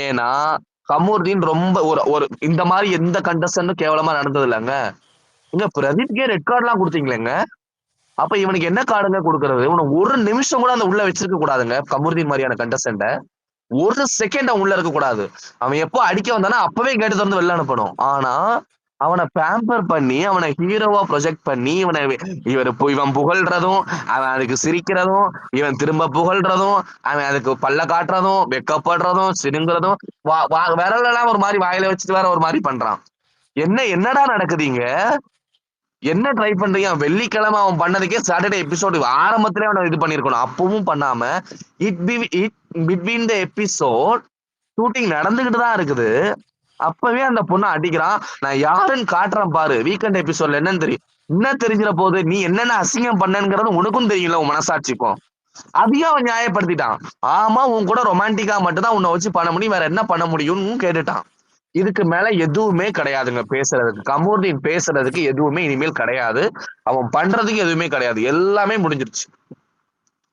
ஏன்னா கமருதீன் ரொம்ப ஒரு இந்த மாதிரி எந்த கண்டஸ்டன்டும் கேவலமா நடந்தது இல்லைங்க இங்க பிரதீப்கே ரெட் கார்டு எல்லாம் கொடுத்தீங்களேங்க அப்ப இவனுக்கு என்ன கார்டுங்க கொடுக்கறது உனக்கு ஒரு நிமிஷம் கூட அந்த உள்ள வச்சிருக்க கூடாதுங்க கமருதீன் மாதிரியான கண்டஸ்டன்ட ஒரு செகண்ட் அவன் உள்ள இருக்க கூடாது அவன் எப்போ அடிக்க வந்தானா அப்பவே கேட்டு திறந்து வெளில அனுப்பணும் ஆனா அவனை பேம்பர் பண்ணி அவனை ஹீரோவா ப்ரொஜெக்ட் பண்ணி இவன் புகழ்றதும் அவன் அதுக்கு சிரிக்கிறதும் இவன் திரும்ப புகழ்றதும் அவன் அதுக்கு பல்ல காட்டுறதும் வெக்கப்படுறதும் சினுங்கிறதும் விரலெல்லாம் ஒரு மாதிரி வாயில வச்சுட்டு வேற ஒரு மாதிரி பண்றான் என்னடா நடக்குதுங்க என்ன ட்ரை பண்றீங்க வெள்ளிக்கிழமை அவன் பண்ணதுக்கே சாட்டர்டே எபிசோடு ஆரம்பத்திலே அவனை இது பண்ணிருக்கணும் அப்பவும் பண்ணாம பிட்வீன் த எபிசோட் ஷூட்டிங் நடந்துகிட்டு தான் இருக்குது அப்பவே அந்த பொண்ணை அடிக்கிறான் நான் யாருன்னு காட்டுறேன் பாரு வீக்கெண்ட் எபிசோட்ல என்னன்னு தெரியும் என்ன தெரிஞ்சிட போது நீ என்னென்ன அசிங்கம் பண்ணங்கிறது உனக்கும் தெரியல உன் மனசாட்சிக்கும் அதையும் அவன் நியாயப்படுத்திட்டான் ஆமா உன் கூட ரொமான்டிக்கா மட்டும்தான் உன்னை வச்சு பண்ண முடியும் வேற என்ன பண்ண முடியும்னு கேட்டுட்டான் இதுக்கு மேல எதுவுமே கிடையாதுங்க பேசுறதுக்கு கமருதீன் பேசுறதுக்கு எதுவுமே இனிமேல் கிடையாது அவன் பண்றதுக்கு எதுவுமே கிடையாது எல்லாமே முடிஞ்சிருச்சு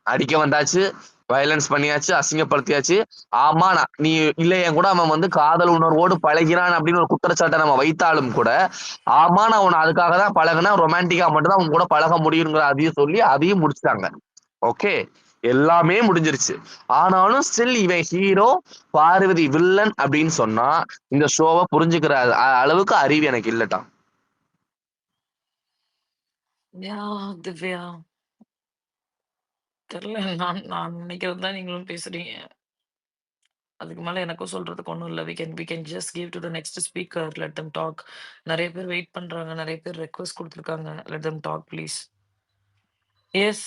அடிக்க வந்தாச்சு வயலன்ஸ் பண்ணியாச்சு அசிங்கப்படுத்தியாச்சு ஆமா நீ இல்ல என் கூட அவன் வந்து காதல் உணர்வோடு பழகிறான் அப்படின்னு ஒரு குற்றச்சாட்டை நம்ம வைத்தாலும் கூட ஆமா நான் உன்னை அதுக்காக தான் பழகினா ரொமான்டிக்கா மட்டும்தான் அவன் கூட பழக முடியுங்கிற அதையும் சொல்லி அதையும் முடிச்சிட்டாங்க ஓகே எல்லாமே முடிஞ்சிருச்சு ஆனாலும் ஸ்டில் இவன் ஹீரோ பார்வதி வில்லன் அப்படின்னு சொன்னா இந்த ஷோவை புரிஞ்சுக்கிற அளவுக்கு அறிவு எனக்கு இல்லட்டா திவ்யா தெரியல நான் நினைக்கிறது தான் நீங்களும் பேசுறீங்க அதுக்கு மேல எனக்கும் சொல்றதுக்கு ஒன்றும் இல்லை we can just give to the next speaker let them talk நிறைய பேர் வெயிட் பண்றாங்க நிறைய பேர் ரெக்வஸ்ட் கொடுத்துருக்காங்க let them talk please yes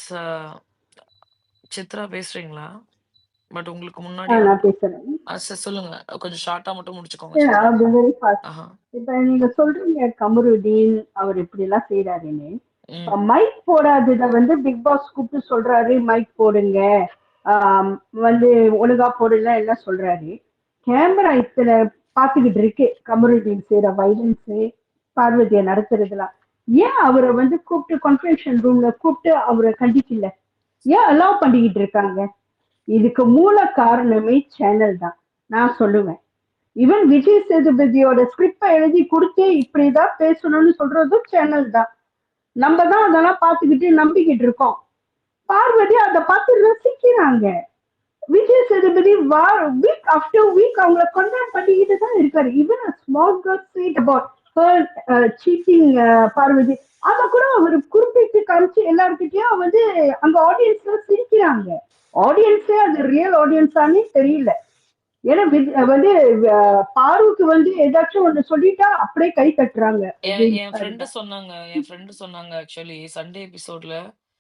Chitra பேசுறீங்களா பட் உங்களுக்கு முன்னாடி நான் பேசுறேன் சொல்லுங்க கொஞ்சம் ஷார்ட்டா மட்டும் முடிச்சுக்கோங்க Yeah, Chitra I'll be very fast. ஆஹா இப்ப நீங்க சொல்றீங்க கமருதீன் அவர் இப்படி எல்லாம் செய்யறாருன்னு ம் மைக் போடாதத வந்து பிக் பாஸ் கூப்பிட்டு சொல்றாரு மைக் போடுங்க வந்து ஒழுங்கா போடல எல்லாம் சொல்றாரு கேமரா இத்தனை பாத்துக்கிட்டு இருக்கு கமருதீன் செய்யற வைலன்ஸ் பார்வதியை நடத்துறதுலாம் ஏன் அவரை வந்து கூப்பிட்டு கான்ஃபரன்ஸ் ரூம்ல கூப்பிட்டு அவரை கண்டிக்கல ஏன் அலோவ் பண்ணிக்கிட்டு இருக்காங்க இதுக்கு மூல காரணமே சேனல் தான் நான் சொல்லுவேன் ஈவன் விஜய் சேதுபதியோட ஸ்கிரிப்டை எழுதி கொடுத்து இப்படிதான் பேசணும்னு சொல்றதும் சேனல் தான் நம்ம தான் அதெல்லாம் பார்த்துக்கிட்டு நம்பிக்கிட்டு இருக்கோம் பார்வதி அதை பார்த்து ரசிக்கிறாங்க Vijay Sethupathi week after week அவங்கள கொண்டாட் பண்ணிக்கிட்டு தான் இருக்காரு even small girl sweet about cheating Parvathy அதை கூட அவர் குறிப்பிட்டு காமிச்சு எல்லாருக்கிட்டையும் வந்து அங்க ஆடியன்ஸ்ல சிரிக்கிறாங்க ஆடியன்ஸே அது ரியல் ஆடியன்ஸானே தெரியல ஏன்னா வந்து பாருக்கு வந்து ஏதாச்சும் ஒண்ணு சொல்லிட்டா அப்படியே கை தட்டுறாங்க என் விஜய் என் சார் ஃப்ரெண்டு தான். சொன்னாங்க ஆக்சுவலி சண்டே எபிசோட்ல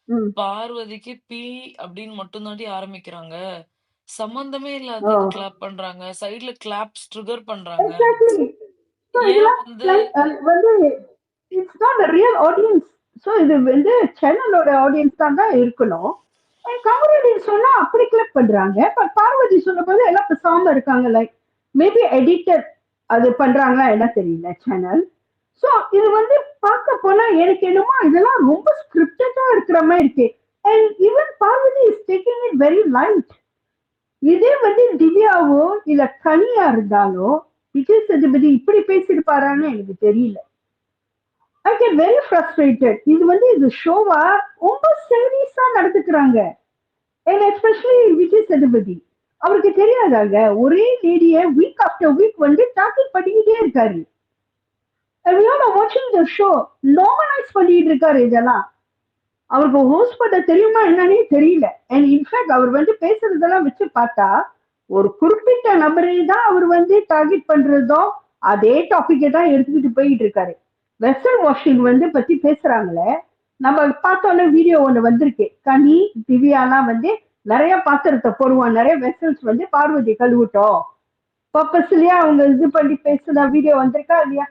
ம். பார்வதிக்கு பி அப்படின்னு மட்டும் தாண்டி ஆரம்பிக்கிறாங்க. சம்பந்தமே ஓ இல்லாததுக்கு கிளாப் பண்றாங்க. சைடுல கிளாப்ஸ் ட்ரிகர் பண்றாங்க. எக்ஸாக்ட்லி. ஸோ ஏன் இதெல்லாம் வந்து வந்து it's not real audience. So இது வந்து சேனலோட ஆடியன்ஸ் தான் இருக்கணும். கமருதீன் சொன்னா அப்படி கிளிக் பண்றாங்க. பட் பார்வதி சொல்லும் போது எல்லாம் பேசாம இருக்காங்க. லைக் மேபி எடிட்டர் அது பண்றாங்களா என்ன தெரியல சேனல். ஸோ இது வந்து பார்க்க போனா எனக்கு என்னமோ இதெல்லாம் ரொம்ப ஸ்கிரிப்டடா இருக்கிற மாதிரி இருக்கு. And even Parvathy is taking it very light. இதே வந்து திவ்யாவோ இல்ல கனியா இருந்தாலோ விஜய் சேதுபதி இப்படி பேசியிருப்பாரான்னு எனக்கு தெரியல. I get very frustrated. இது வந்து இது ஷோவா ரொம்ப சீரியஸா நடந்துக்கிறாங்க. அண்ட் எஸ்பெஷலி விஜய் சேதுபதி அவருக்கு தெரியாதாங்க ஒரே லேடிய வீக் ஆஃப்டர் வீக் வந்து டாக்கிங் பண்ணிக்கிட்டே இருக்காரு. வாட்சிங் த ஷோ நார்மலைஸ் பண்ணிட்டு இருக்காரு இதெல்லாம். அவருக்கு ஹோஸ்ட் பண்ண தெரியுமா என்னன்னே தெரியல. அண்ட் இன்ஃபேக்ட் அவர் வந்து பேசுறதெல்லாம் வச்சு பார்த்தா ஒரு குறிப்பிட்ட நபரை தான் அவர் வந்து டார்கெட் பண்றதோ அதே டாபிக்கை தான் எடுத்துக்கிட்டு போயிட்டு இருக்காரு. வெசல் வாஷிங் வந்து பத்தி பேசுறாங்களே, நம்ம பார்த்தோன்னே வீடியோ ஒண்ணு வந்திருக்கு. கனி திவ்யாலாம் வந்து நிறைய பாத்திரத்தை போடுவான், நிறைய வெசல்ஸ் வந்து பார்வதி கழுவிட்டோம் பர்பஸ்லயே அவங்க இது பண்ணி பேசுன வீடியோ வந்திருக்கா இல்லையா?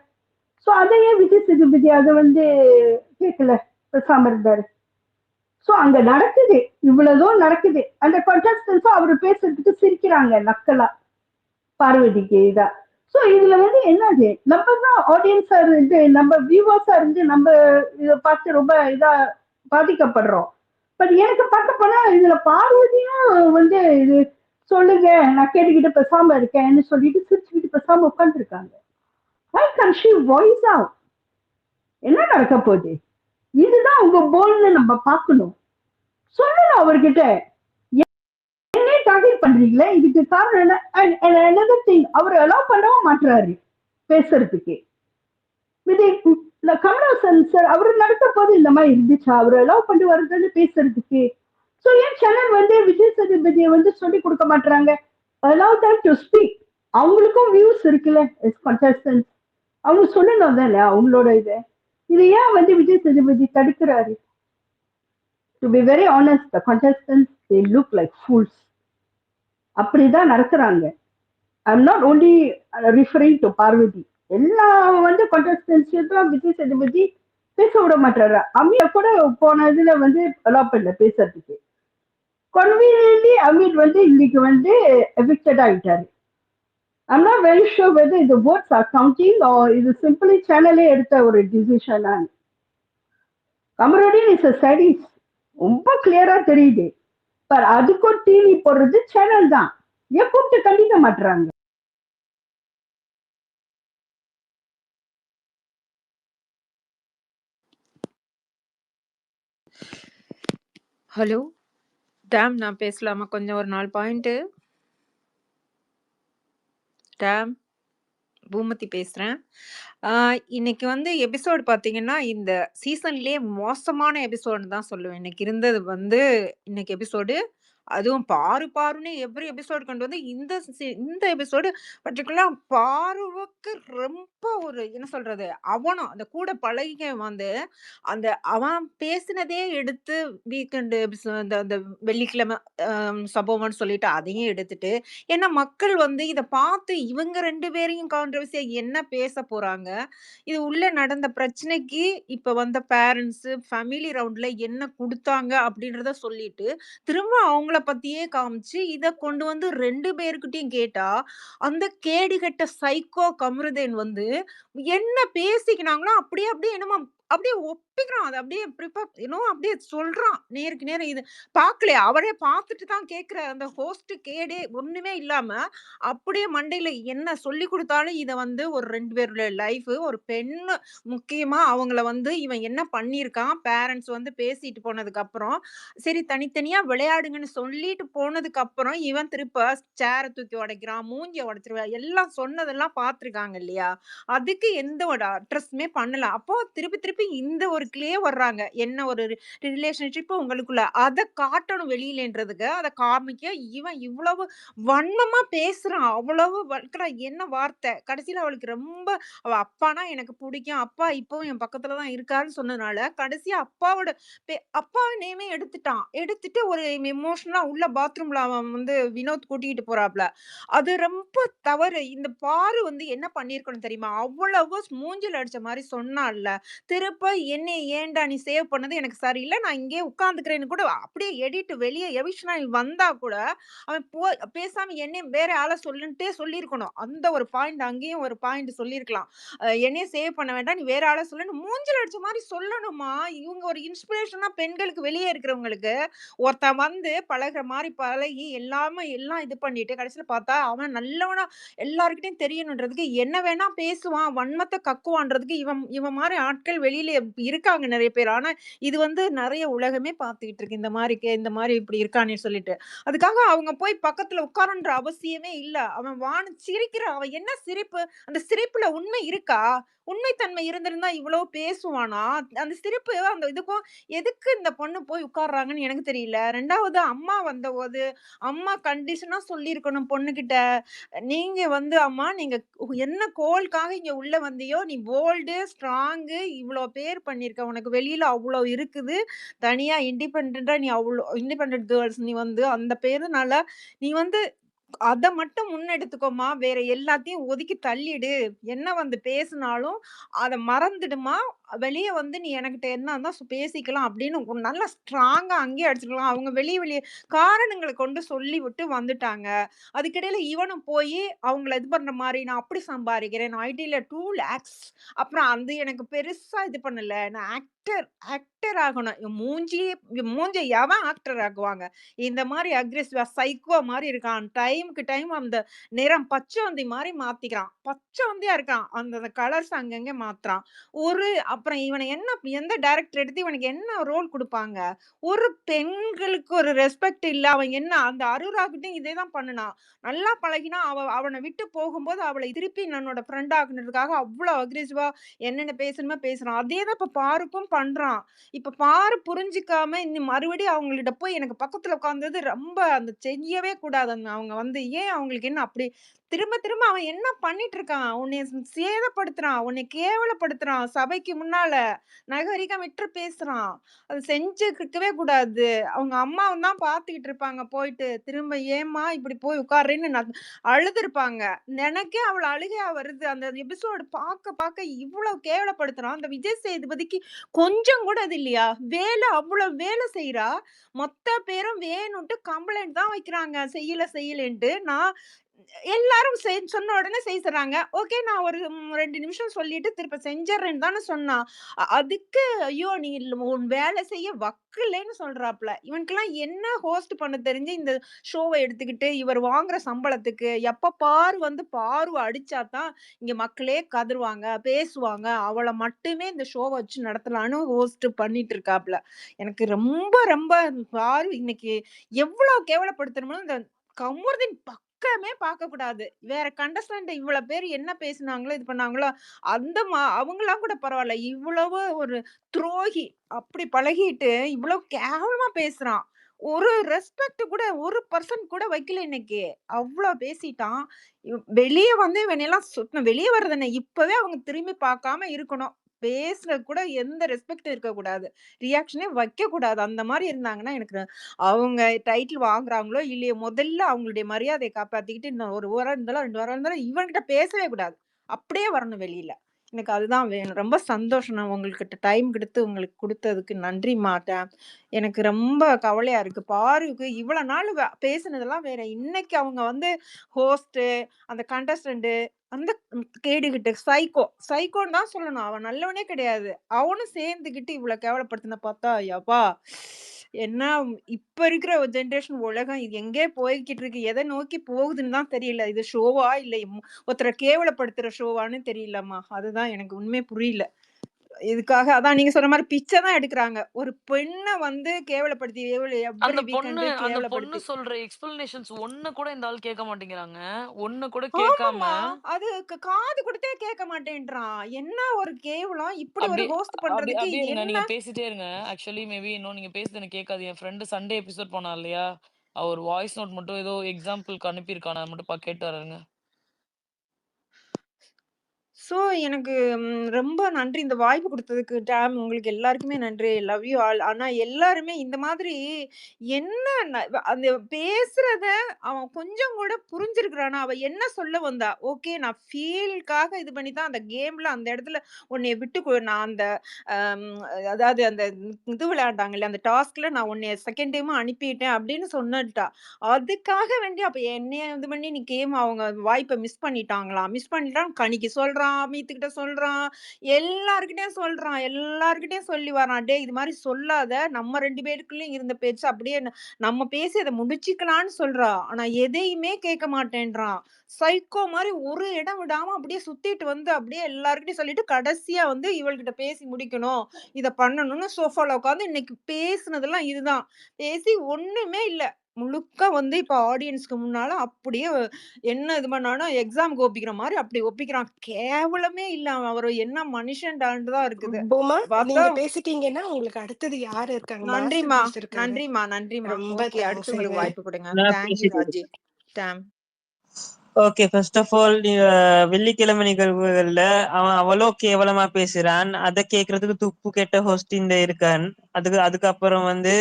ஸோ அதையே விஜய் சேதுபதி அதை வந்து கேட்கல, பேசாம இருந்தாரு. ஸோ அங்க நடக்குது, இவ்வளவுதான் நடக்குது. அந்த கண்டஸ்டன்ஸும் அவர் பேசுறதுக்கு சிரிக்கிறாங்க நக்கலா பார்வதிக்கு இதா. ஸோ இதுல வந்து என்னது, நம்ம தான் ஆடியன்ஸா இருந்து நம்ம வியூவர்ஸா இருந்து நம்ம இதை பார்த்து ரொம்ப இதா பாதிக்கப்படுறோம். பட் எனக்கு பார்க்க போனா இதுல பார்வதியும் வந்து இது சொல்லுங்க நான் கேட்டுக்கிட்டு பேசாம இருக்கேன்னு சொல்லிட்டு சிரிச்சுக்கிட்டு பேசாம உட்காந்துருக்காங்க. Why can't she voice out? என்ன நடக்க போகுது? இதுதான் உங்க போல்னு நம்ம பார்க்கணும். சொல்லணும் அவர்கிட்ட, என்னே டார்கெட் பண்றீங்களே இதுக்கு காரணம் என்ன? And another thing, அவர் அலோவ் பண்ணவும் மாட்டுறாரு பேசுறதுக்கு. விஜய் கமலஹாசன் சார் அவர் நடத்த போது இந்த மாதிரி இருந்துச்சா? அவர் அலோவ் பண்ணி வருதுன்னு பேசுறதுக்கு. ஸோ ஏன் சேனல் வந்து விஜய் சேதுபதியை வந்து சொல்லி கொடுக்க மாட்டாங்க? allow them to speak. அவங்களுக்கும் வியூஸ் இருக்குல்ல contestants. அவங்க சொல்லணும் தானே அவங்களோட இது ஏன் வந்து விஜய் சேதுபதி தடுக்கிறாரு? To be very honest, the contestants they look like fools. அப்படிதான் நடக்கிறாங்க. I'm not only referring to Parvathy. எல்லா வந்து contestants தான் விஜய் சேதுபதி பேச விட மாட்டாரு. அமீர் கூட போன இதுல வந்து அலோவ் பண்ணல பேசுறதுக்கு. கன்வீனியன்ட்லி அமீர் வந்து இன்னைக்கு வந்து எவிக்டட் ஆயிட்டாரு. I'm not very sure whether the votes are counting or இது simply சேனலே எடுத்த ஒரு டிசிஷனா. Kamarudeen is a sadist. ரொம்ப கிளியரா தெரியுது. பட் அதுக்கும் டிவி போடுறது சேனல் தான். ஏன் கூப்பிட்டு கண்டிக்க மாட்டுறாங்க? ஹலோ டேம், நான் பேசலாமா கொஞ்சம் ஒரு 4 பாயிண்ட்? டேம், பூமதி பேசுறேன். இன்னைக்கு வந்து எபிசோடு பார்த்தீங்கன்னா இந்த சீசன்லயே மோசமான எபிசோடுன்னு தான் சொல்லுவேன். இன்னைக்கு இருந்தது வந்து இன்னைக்கு எபிசோடு. அதுவும் பாருன்னு எவ்ரி எபிசோடு கொண்டு வந்து இந்த எபிசோடு பர்டிகுலரா பாருவுக்கு ரொம்ப ஒரு என்ன சொல்றது அவனும் அந்த கூட பழகிக்க வந்து அந்த அவன் பேசினதே எடுத்து வீக்கெண்டு அந்த அந்த வெள்ளிக்கிழமை சம்பவம்னு சொல்லிட்டு அதையும் எடுத்துட்டு, ஏன்னா மக்கள் வந்து இதை பார்த்து இவங்க 2 பேரையும் கான்ட்ரவர்சியா என்ன பேச போறாங்க, இது உள்ள நடந்த பிரச்சனைக்கு இப்ப வந்த பேரண்ட்ஸ் ஃபேமிலி ரவுண்ட்ல என்ன கொடுத்தாங்க அப்படின்றத சொல்லிட்டு திரும்ப அவங்கள பத்தியே காமிச்சு இத கொண்டு வந்து 2 பேர்கிட்டயும் கேட்டா, அந்த கேடுகெட்ட சைக்கோ கமருதீன் வந்து என்ன பேசிக்கினாங்களோ அப்படியே அப்படியே என்னமோ அப்படியே ஒப்பிக்கிறான். அத அப்படியே அப்படியே சொல்றான். நேருக்கு நேரா இது பார்க்கலையா? அவரே பார்த்துட்டு தான் கேட்கிறாரு. அந்த ஹோஸ்ட் கேடே ஒண்ணுமே இல்லாம அப்படியே மண்டையில என்ன சொல்லிக் குடுத்தாலும் இத வந்து ஒரு 2 பேருடைய லைஃப், ஒரு பெண்ணு முக்கியமா அவங்கள வந்து இவன் என்ன பண்ணியிருக்கான், பேரண்ட்ஸ் வந்து பேசிட்டு போனதுக்கு அப்புறம் சரி தனித்தனியா விளையாடுங்கன்னு சொல்லிட்டு போனதுக்கு அப்புறம் இவன் திருப்ப சேர தூக்கி உடைக்கிறான், மூஞ்சிய உடைச்சிருவான். எல்லாம் சொன்னதெல்லாம் பார்த்திருக்காங்க இல்லையா? அதுக்கு எந்த ஒரு அட்ரஸ்மே பண்ணல. அப்போ திருப்பி திருப்பி திருப்பி இந்த ஒரு கிளே வர்றாங்க. என்ன ஒரு ரிலேஷன்ஷிப் உங்களுக்குள்ள. அத காட்டணும் வெளியிலன்றதுக்கு, அத காமிக்க இவன் இவ்வளவு வன்மமா பேசுறான். அவ்வளவு வளர்க்குறான். என்ன வார்த்தை. கடைசியில அவளுக்கு ரொம்ப அவ அப்பான்னா எனக்கு புடிக்கும். அப்பா இப்பவும் என் பக்கத்துல தான் இருக்காருன்னு சொன்னதுனால, கடைசியா அப்பாவோட அப்பா நேமே எடுத்துட்டான். எடுத்துட்டு ஒரு எமோஷனலா உள்ள பாத்ரூம்ல அவன் வந்து வினோத் கூட்டிட்டு போறாப்ல. அது ரொம்ப தவறு. இந்த பாரு வந்து என்ன பண்ணியிருக்கணும் தெரியுமா? அவ்வளவு மூஞ்சில அடிச்ச மாரி சொன்னால்ல. திருப்ப என்னைய ஏன்டா நீ சேவ் பண்ணது எனக்கு சரியில்ல. நான் இங்கேயே உட்கார்ந்துக்கிறேன்னு கூட அப்படியே எடிட் வெளிய எவிக்ஷன் ஆகி வந்தா கூட, அவன் பேசாம என்னைய வேற ஆள சொல்லுன்ட்டே சொல்லியிருக்கணும். அந்த ஒரு பாயிண்ட் அங்கேயும் ஒரு பாயிண்ட் சொல்லியிருக்கலாம். என்னைய சேவ் பண்ண வேண்டாம். நீ வேற ஆள சொல்லுன்னு மூஞ்சில அடிச்ச மாரி சொல்லணுமா? இவங்க ஒரு இன்ஸ்பிரேஷனா பெண்களுக்கு வெளிய இருக்கிறவங்களுக்கு, ஒருத்தன் வந்து பழகுற மாரி பழகி எல்லாமே எல்லாம் இது பண்ணிட்டு, கடைசியில பார்த்தா அவன் நல்லவனா எல்லார்கிட்டயும் தெரியணுன்றதுக்கு என்ன வேணா பேசுவான், வன்மத்த கக்குவான்றதுக்கு இவன் இவன் மாரி ஆட்கள் வெளியில இருக்காங்க நெறைய பேர். ஆனா, இது வந்து நெறைய உலகமே பார்த்துக்கிட்டு இருக்கு. இந்த மாரி இப்படி இருக்கானே சொல்லிட்டு. அதுக்காக அவங்க போய் பக்கத்துல உட்காரணுன்ற அவசியமே இல்ல. அவன் சிரிக்கிறான். அவன் என்ன சிரிப்பு? அந்த சிரிப்புல உண்மை இருக்கா? உண்மைத்தன்மை இருந்திருந்தா இவ்ளோ பேசுவானா? அந்த சிரிப்பு அந்த இதுக்கும் எதுக்கு இந்த பொண்ணு போய் உட்கார்றாங்கன்னு எனக்கு தெரியல. 2வது அம்மா வந்தபோது, அம்மா கண்டிஷனா சொல்லியிருக்கணும் பொண்ணுகிட்ட. நீங்க வந்து அம்மா நீங்க என்ன கோல்க்காக இங்க உள்ள வந்தியோ, நீ போல்டு, ஸ்ட்ராங்கு இவ்ளோ பேர் பண்ணியிருக்க. உனக்கு வெளியில அவ்ளோ இருக்குது. தனியா இண்டிபெண்டன்ட்டா நீ அவ்ளோ இண்டிபெண்டன்ட் கேர்ள்ஸ் நீ வந்து அந்த பேருனால, நீ வந்து அத மட்டும் முன்னெடுத்துக்கோமா. வேற எல்லாத்தையும் ஒதுக்கி தள்ளிடு. என்ன வந்து பேசுனாலும் அத மறந்துடுமா. வெளிய வந்து நீ எனக்கிட்ட என்ன இருந்தா பேசிக்கலாம் அப்படின்னு நல்லா ஸ்ட்ராங்கா அங்கேயே அடிச்சுக்கலாம். அவங்க வெளிய வெளிய காரணங்கள கொண்டு சொல்லிவிட்டு வந்துட்டாங்க. அதுக்கிடையில இவனும் போயி அவங்கள இது பண்ற மாரி, நான் அப்படி சம்பாரிக்கிறேன். நான் ஐடில 2 லேக்ஸ் அப்புறம் அது எனக்கு பெருசா இது பண்ணல. நான் ஆக்டர் ஆகணும். மூஞ்சிய எவன் ஆக்டர் ஆக்குவாங்க? இந்த மாரி அக்ரெசிவா சைக்கோ மாரி இருக்கான். டைம்க்கு டைம் அந்த நிறம் பச்சோந்தி மாரி மாத்திக்கிறான். பச்சோந்தியா இருக்கான். அந்த அந்த கலர்ஸ் அங்கங்க மாத்துறான். அப்புறம் இவன எந்த டைரக்டர் எடுத்து இவனுக்கு என்ன ரோல் குடுப்பாங்க? ஒரு பெண்களுக்கு ஒரு ரெஸ்பெக்ட் இல்ல. அவன் என்ன அந்த அருராகிட்டயும் இதே தான் பண்ணுனான். நல்லா பழகினா அவன விட்டு போகும்போது அவள திருப்பி தன்னோட ஃப்ரெண்ட் ஆக்குனதுக்காக அவ்ளோ அக்ரெசிவா என்னென்ன பேசணுமோ பேசுறான். அதே தான் இப்ப பாருக்கும் பண்றான். இப்ப பாரு புரிஞ்சுக்காம இன்னும் மறுபடியும் அவங்கள்ட்ட போய் எனக்கு பக்கத்துல உட்கார்ந்தது ரொம்ப அந்த செய்யவே கூடாது. அவங்க வந்து ஏன் அவங்களுக்கு என்ன அப்படி திரும்ப திரும்ப அவன் என்ன பண்ணிட்டு இருக்கான்? உன்னைய சேதப்படுத்துறான். உன்னை கேவலப்படுத்துறான். சபைக்கு முன்னால நகரிகமிட்டு பேசுறான். அது செஞ்சிருக்கவே கூடாது. அவங்க அம்மாவும் தான் பார்த்துக்கிட்டு இருப்பாங்க போயிட்டு. திரும்ப ஏம்மா இப்படி போய் உட்கார்றேன்னு அழுதுருப்பாங்க. எனக்கே அவள அழுகையா வருது. அந்த எபிசோட் பார்க்க பார்க்க இவ்வளவு கேவலப்படுத்துறான். அந்த விஜய் சேதுபதிக்கு கொஞ்சம் கூட இது இல்லையா? அவ்வளவு வேலை செய்றா. மொத்த பேரும் வேணுன்ட்டு கம்ப்ளைண்ட் தான் வைக்கிறாங்க. செய்யலன்ட்டு. நான் எல்லாரும் சொன்ன உடனே செய்றாங்க. ஓகே நான் ஒரு 2 நிமிஷம் சொல்லிட்டு திருப்ப செஞ்சர்றேன்னு தானே சொன்னா. அதுக்கு ஐயோ! நீ உன் வேலை செய்ய வக்கில்லைன்னு சொல்றாப்ல. இவனுக்கெல்லாம் என்ன ஹோஸ்ட் பண்ண தெரிஞ்சு இந்த ஷோவ எடுத்துக்கிட்டு இவர் வாங்குற சம்பளத்துக்கு எப்ப பாரு வந்து பார்வ அடிச்சா தான் இங்க மக்களே கதறுவாங்க, பேசுவாங்க. அவள மட்டுமே இந்த ஷோவ வச்சு நடத்தலான்னு ஹோஸ்ட் பண்ணிட்டு இருக்காப்ல. எனக்கு ரொம்ப ரொம்ப பாரு இன்னைக்கு எவ்ளோ கேவலப்படுத்தணுமோ இந்த கமருதீன் பக்கமே பார்க்கக்கூடாது. வேற கண்டஸ்டன்ட் இவ்வளவு பேர் என்ன பேசுனாங்களோ, இது பண்ணாங்களோ, அவங்கலாம் கூட பரவால்ல. இவ்வளவு ஒரு துரோகி அப்படி பழகிட்டு, இவ்வளவு கேவலமா பேசுறான். ஒரு ரெஸ்பெக்ட் கூட ஒரு பெர்சன்ட் கூட வைக்கல இன்னைக்கு. அவ்ளோ பேசிட்டான். வெளிய வந்து இவனையெல்லாம் வெளிய வர்றது என்ன? இப்பவே அவங்க திரும்பி பார்க்காம இருக்கணும். பேசுறது கூட எந்த ரெஸ்பெக்டும் இருக்கக்கூடாது. ரியாக்ஷனே வைக்கக்கூடாது. அந்த மாரி இருந்தாங்கன்னா, எனக்கு அவங்க டைட்டில் வாங்குறாங்களோ, இல்லையோ முதல்ல அவங்களுடைய மரியாதைய காப்பாத்திக்கிட்டு, இன்னும் 1 வாரம் இருந்தாலும், 2 வாரம் இருந்தாலும் இவன்கிட்ட பேசவே கூடாது. அப்படியே வரணும் வெளியில. எனக்கு அதுதான் வேணும். ரொம்ப சந்தோஷம் நான் உங்கள்கிட்ட டைம் எடுத்து உங்களுக்கு குடுத்ததுக்கு நன்றிம்மா. எனக்கு ரொம்ப கவலையா இருக்கு. பாருக்கு இவ்வளோ நாள் பேசுனதெல்லாம் வேற. இன்னைக்கு அவங்க வந்து ஹோஸ்ட்டு, அந்த கண்டஸ்டன்ட் அந்த கேடுகிட்டு சைக்கோன்னு தான் சொல்லணும். அவன் நல்லவனே கிடையாது. அவனும் சேர்ந்துகிட்டு இவ்வளோ கேவலப்படுத்தின பார்த்தா, யப்பா! என்ன இப்ப இருக்கிற ஜெனரேஷன் உலகம் இது எங்கே போய்க்கிட்டு இருக்கு? எத நோக்கி போகுதுன்னு தான் தெரியல. இது ஷோவா? இல்ல ஒருத்தர கேவலப்படுத்துற ஷோவான்னு தெரியலம்மா. அதுதான் எனக்கு உண்மையே புரியல. இதுக்காக அதான் நீங்க சொன்ன மாதிரி பிச்சை தான் எடுக்கிறாங்க. ஒரு பெண்ணை வந்து கேவலப்படுத்தி எவ்ரி அந்த வீக்கெண்டு பொண்ணு கேவலப்படுத்தி சொல்ற எக்ஸ்பிளனேஷன்ஸ் ஒண்ணு கூட இந்த ஆள் கேட்க மாட்டேங்கிறாங்க. ஒண்ணு கூட ஆமாமா. கேட்காம அது காது குடுத்தே கேட்க மாட்டேன்றான். என்ன ஒரு கேவலம்! இப்படி ஒரு அப்படி ஹோஸ்ட் அப்படி பண்றதுக்கு அப்படியே இருங்க. என்ன நீங்க பேசிட்டே இருங்க. ஆக்சுவலி மேபி இன்னும் நீங்க பேசுறது எனக்கு கேட்காது. என் ஃப்ரெண்ட் சண்டே எபிசோட் போனா இல்லையா? அவர் வாய்ஸ் நோட் மட்டும் ஏதோ எக்ஸாம்பிள்க்கு அனுப்பியிருக்கான். அத மட்டும் கேட்டு வரேங்க. ஸோ எனக்கு ரொம்ப நன்றி. இந்த வாய்ப்பு குடுத்ததுக்கு டேம் உங்களுக்கு எல்லாருக்குமே நன்றி. Love you all. ஆனா எல்லாருமே இந்த மாதிரி என்ன அந்த பேசுறத அவன் கொஞ்சம் கூட புரிஞ்சிருக்கிறானா? அவ என்ன சொல்ல வந்தா? ஓகே நான் ஃபீல்க்காக இது பண்ணி தான் அந்த கேம்ல அந்த இடத்துல உன்னைய விட்டு நான் அந்த அம் அதாவது அந்த இது விளையாண்டாங்கல்ல, அந்த டாஸ்க்ல நான் உன்னைய செகண்ட் டைமும் அனுப்பிட்டேன் அப்படின்னு சொன்னட்டா. அதுக்காக வேண்டி அப்ப என்னைய இது பண்ணி நீ கேம் அவங்க வாய்ப்ப மிஸ் பண்ணிட்டாங்களாம். மிஸ் பண்ணிட்டான் கனிக்கு சொல்றான், அமித்துக்கிட்ட சொல்றான், எல்லார்கிட்டயும் சொல்றான். எல்லார்கிட்டயும் சொல்லி வரான். டேய் இது மாரி சொல்லாத. நம்ம 2 பேருக்குள்ளயும் இருந்த பேச்சு அப்படியே நம்ம பேசி அத முடிச்சுக்கலான்னு சொல்றா. ஆனா எதையுமே கேட்க மாட்டேன்றான். சைக்கோ மாரி ஒரு இடம் விடாம அப்படியே சுத்திட்டு வந்து அப்படியே எல்லார்கிட்டயும் சொல்லிட்டு கடைசியா வந்து இவள்கிட்ட பேசி முடிக்கணும். இத பண்ணணும்னு சோஃபால உட்கார்ந்து இன்னைக்கு பேசுனதெல்லாம் இதுதான். பேசி ஒண்ணுமே இல்ல. முழுக்க வந்து இப்ப ஆடியன்ஸ்க்கு முன்னால அப்படியே என்ன இது பண்ணானோ எக்ஸாம்க்கு ஒப்பிக்கிற மாரி அப்படி ஒப்பிக்கிறான். கேவலமே இல்ல. அவரு என்ன மனுஷன்டான்னு தான் இருக்குது. பூமா, பார்த்தா நீங்க பேசிட்டீங்கன்னா, உங்களுக்கு அடுத்தது யாரு இருக்காங்க? மாஸ்டர் நன்றிம்மா, பீஸ் இருக்காரு. நன்றிம்மா, நன்றிம்மா. ரொம்ப ஓகே. அடுத்து தேங்க்ஸ் உங்களுக்கு ஏங்க. வாய்ப்பு குடுங்க. நான் தேங்க் யூ பேசிட்டு Raji. Damn. Okay first of all வெள்ளிக்கிழமை நிகழ்வுகள்ல அவன் அவ்வளோ கேவலமா பேசுறான். அதை கேட்கறதுக்கு துப்பு கெட்ட ஹோஸ்ட் இந்த இருக்கான். அதுக்கப்புறம் வந்து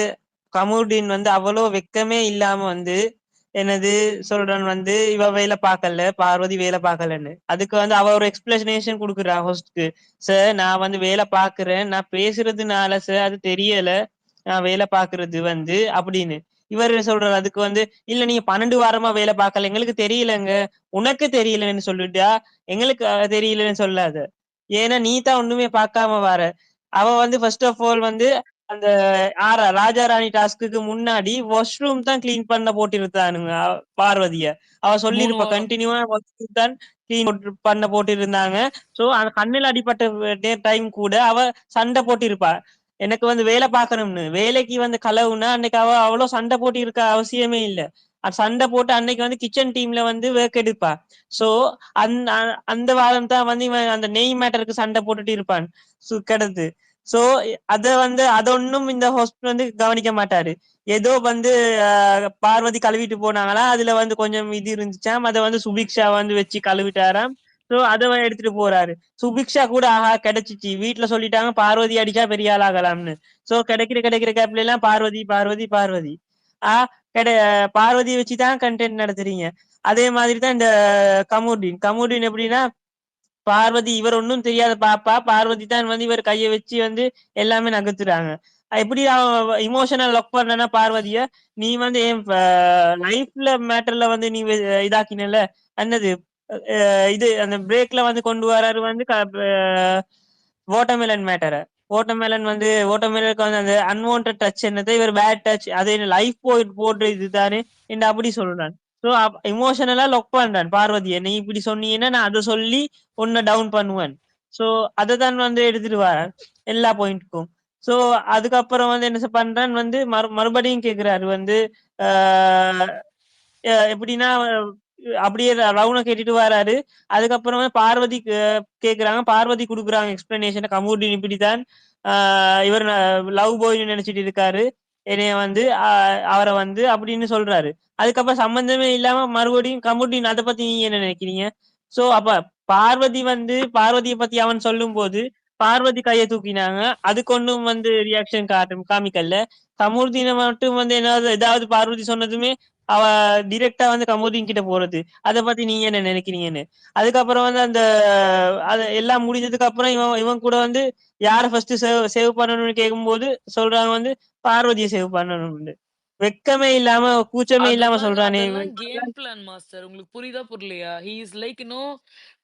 கமுர்டீன் வந்து அவ்வளோ வெக்கமே இல்லாம வந்து என்னது சொல்றான் வந்து இவ வேலை பார்க்கல, பார்வதி வேலை பார்க்கலன்னு. அதுக்கு வந்து அவ ஒரு எக்ஸ்பிளனேஷன் கொடுக்குறான் ஹோஸ்ட்க்கு. சார் நான் வந்து வேலை பார்க்கிறேன், நான் பேசுறதுனால சார் அது தெரியல, நான் வேலை பார்க்கறது வந்து அப்படின்னு. இவர் சொல்றாரு அதுக்கு வந்து இல்ல நீங்க 12 வாரமா வேலை பார்க்கல, எங்களுக்கு தெரியலங்க. உனக்கு தெரியலன்னு சொல்லிட்டா எங்களுக்கு தெரியலன்னு சொல்லாத. ஏன்னா நீ தான் ஒண்ணுமே பார்க்காம வர. அவ வந்து ஃபர்ஸ்ட் ஆஃப் ஆல் வந்து அந்த ராஜா ராணி டாஸ்க்கு முன்னாடி வாஷ்ரூம் தான் கிளீன் பண்ண போட்டிருந்தானுங்க பார்வதிய. அவ 3 சொல்லிருப்பா வாரம். கண்டினியூவா வாஷ்ரூம் தான் கிளீன் பண்ண போட்டிருந்தாங்க. சோ அந்த கண்ணில் அடிப்பட்ட டைம் கூட அவ சண்டை போட்டிருப்பா. எனக்கு வந்து வேலை பார்க்கணும்னு. வேலைக்கு வந்து கலவுனா அன்னைக்கு அவ அவ்வளவு சண்டை போட்டு இருக்க அவசியமே இல்லை. சண்டை போட்டு அன்னைக்கு வந்து கிச்சன் டீம்ல வந்து ஒர்க் எடுப்பா. சோ அந்த அந்த வாரம் தான் வந்து இவன் அந்த நெய் மேட்டருக்கு சண்டை போட்டுட்டு இருப்பான் கிடந்து. சோ அதொன்னும் இந்த ஹோஸ்ட் வந்து கவனிக்க மாட்டாரு. ஏதோ வந்து பார்வதி கழுவிட்டு போனாங்களா, அதுல வந்து கொஞ்சம் இது இருந்துச்சாம், அதை வந்து சுபிக்ஷா வந்து வச்சு கழுவிட்டாராம். சோ அதை எடுத்துட்டு போறாரு. சுபிக்ஷா கூட ஆஹா கிடைச்சிச்சு, வீட்டுல சொல்லிட்டாங்க பார்வதி அடிச்சா பெரிய ஆளாகலாம்னு. சோ கிடைக்கிற கேப்ல எல்லாம் பார்வதி பார்வதி பார்வதி கிடை பார்வதியை வச்சுதான் கண்டென்ட் நடத்துறீங்க. அதே மாதிரிதான் இந்த கமுர்டீன் எப்படின்னா, பார்வதி இவர் ஒன்னும் தெரியாத பாப்பா, பார்வதி தான் வந்து இவர் கையை வச்சு வந்து எல்லாமே நகர்த்துறாங்க. எப்படி இமோஷனல் லொக் பண்ணனா பார்வதிய, நீ வந்து என் லைஃப்ல மேட்டர்ல வந்து நீ இதாக்கினல என்னது இது அந்த பிரேக்ல வந்து கொண்டு வராரு வந்து வாட்டர்மெலன் மேட்டரை. வாட்டர்மெலனுக்கு வந்து அந்த அன்வான்ட் டச் என்னது, இவர் பேட் டச் அது லைஃப் போட்டு இதுதானே என்று அப்படி சொல்றான். ஸோ இமோஷனலா லொக் பண்றான் பார்வதியை. நீ இப்படி சொன்னீங்கன்னா நான் அதை சொல்லி உன்னை டவுன் பண்ணுவேன். ஸோ அதை தான் வந்து எடுத்துட்டு வரான் எல்லா பாயிண்ட்டுக்கும். ஸோ அதுக்கப்புறம் வந்து என்ன பண்றான் வந்து மறுபடியும் கேட்கிறாரு வந்து எப்படின்னா அப்படியே ரவுனை கேட்டுட்டு வராரு. அதுக்கப்புறம் பார்வதி கேக்குறாங்க, பார்வதி கொடுக்குறாங்க எக்ஸ்பிளனேஷன். கமுர்டீன் இப்படித்தான் இவர் லவ் பாய் நினைச்சிட்டு இருக்காரு என்னைய வந்து அவரை வந்து அப்படின்னு சொல்றாரு. அதுக்கப்புறம் சம்பந்தமே இல்லாம மறுபடியும் கமுர்டீன் அதை பத்தி நீங்க என்ன நினைக்கிறீங்க? சோ அப்ப பார்வதியை பத்தி அவன் சொல்லும் போது பார்வதி கையை தூக்கினாங்க. அதுக்கு ஒன்றும் வந்து ரியாக்ஷன் காமிக்கல. கமுர்தீனை மட்டும் வந்து ஏதாவது பார்வதி சொன்னதுமே அவ டிரெக்டா வந்து கமுர்தீன் கிட்ட போறது. அதை பத்தி நீங்க என்ன நினைக்கிறீங்கன்னு. அதுக்கப்புறம் வந்து அந்த எல்லாம் முடிஞ்சதுக்கு அப்புறம் இவன் கூட வந்து யார ஃபர்ஸ்ட் சேவ் பண்ணணும்னு கேட்கும்போது சொல்றாங்க வந்து பார்வதியை சேவ் பண்ணணும்னு. வெக்கமே இல்லாம கூச்சமே இல்லாம சொல்றானே. அதெல்லாம் கேம் பிளான் மாஸ்டர். உங்களுக்கு புரியுதா புரியலையா? He is like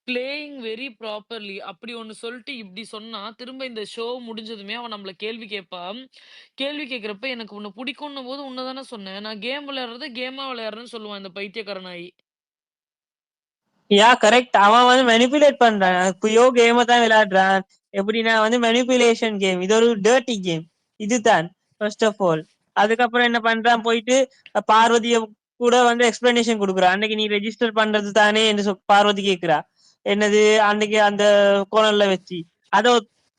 playing very properly. அப்படி ஒண்ணு சொல்லிட்டு இப்படி சொன்னா திரும்ப இந்த ஷோ முடிஞ்சதுமே அவன் நம்மள கேள்வி கேட்பான். கேள்வி கேட்கிறப்ப எனக்கு உன்னை பிடிக்கும்னும் போது உன்னதானே சொன்னேன், நான் கேம் விளையாடுறது கேமா விளையாடுறேன்னு சொல்லுவான் இந்த பைத்தியக்காரனாயி. Yeah correct. அவன் வந்து மெனிபுலேட் பண்றான். புயோ கேம தான் விளையாடுறான். எப்படின்னா வந்து மெனிப்புலேஷன் கேம், இது ஒரு டர்ட்டி கேம் இதுதான் ஃபர்ஸ்ட் ஆஃப் ஆல். அதுக்கப்புறம் என்ன பண்றான், போயிட்டு பார்வதிய கூட வந்து எக்ஸ்பிளனேஷன் கொடுக்குறா. அன்னைக்கு நீ ரெஜிஸ்டர் பண்றது தானே என்று பார்வதி கேக்குறா. என்னது அன்னைக்கு அந்த கோணல்ல வச்சு அதை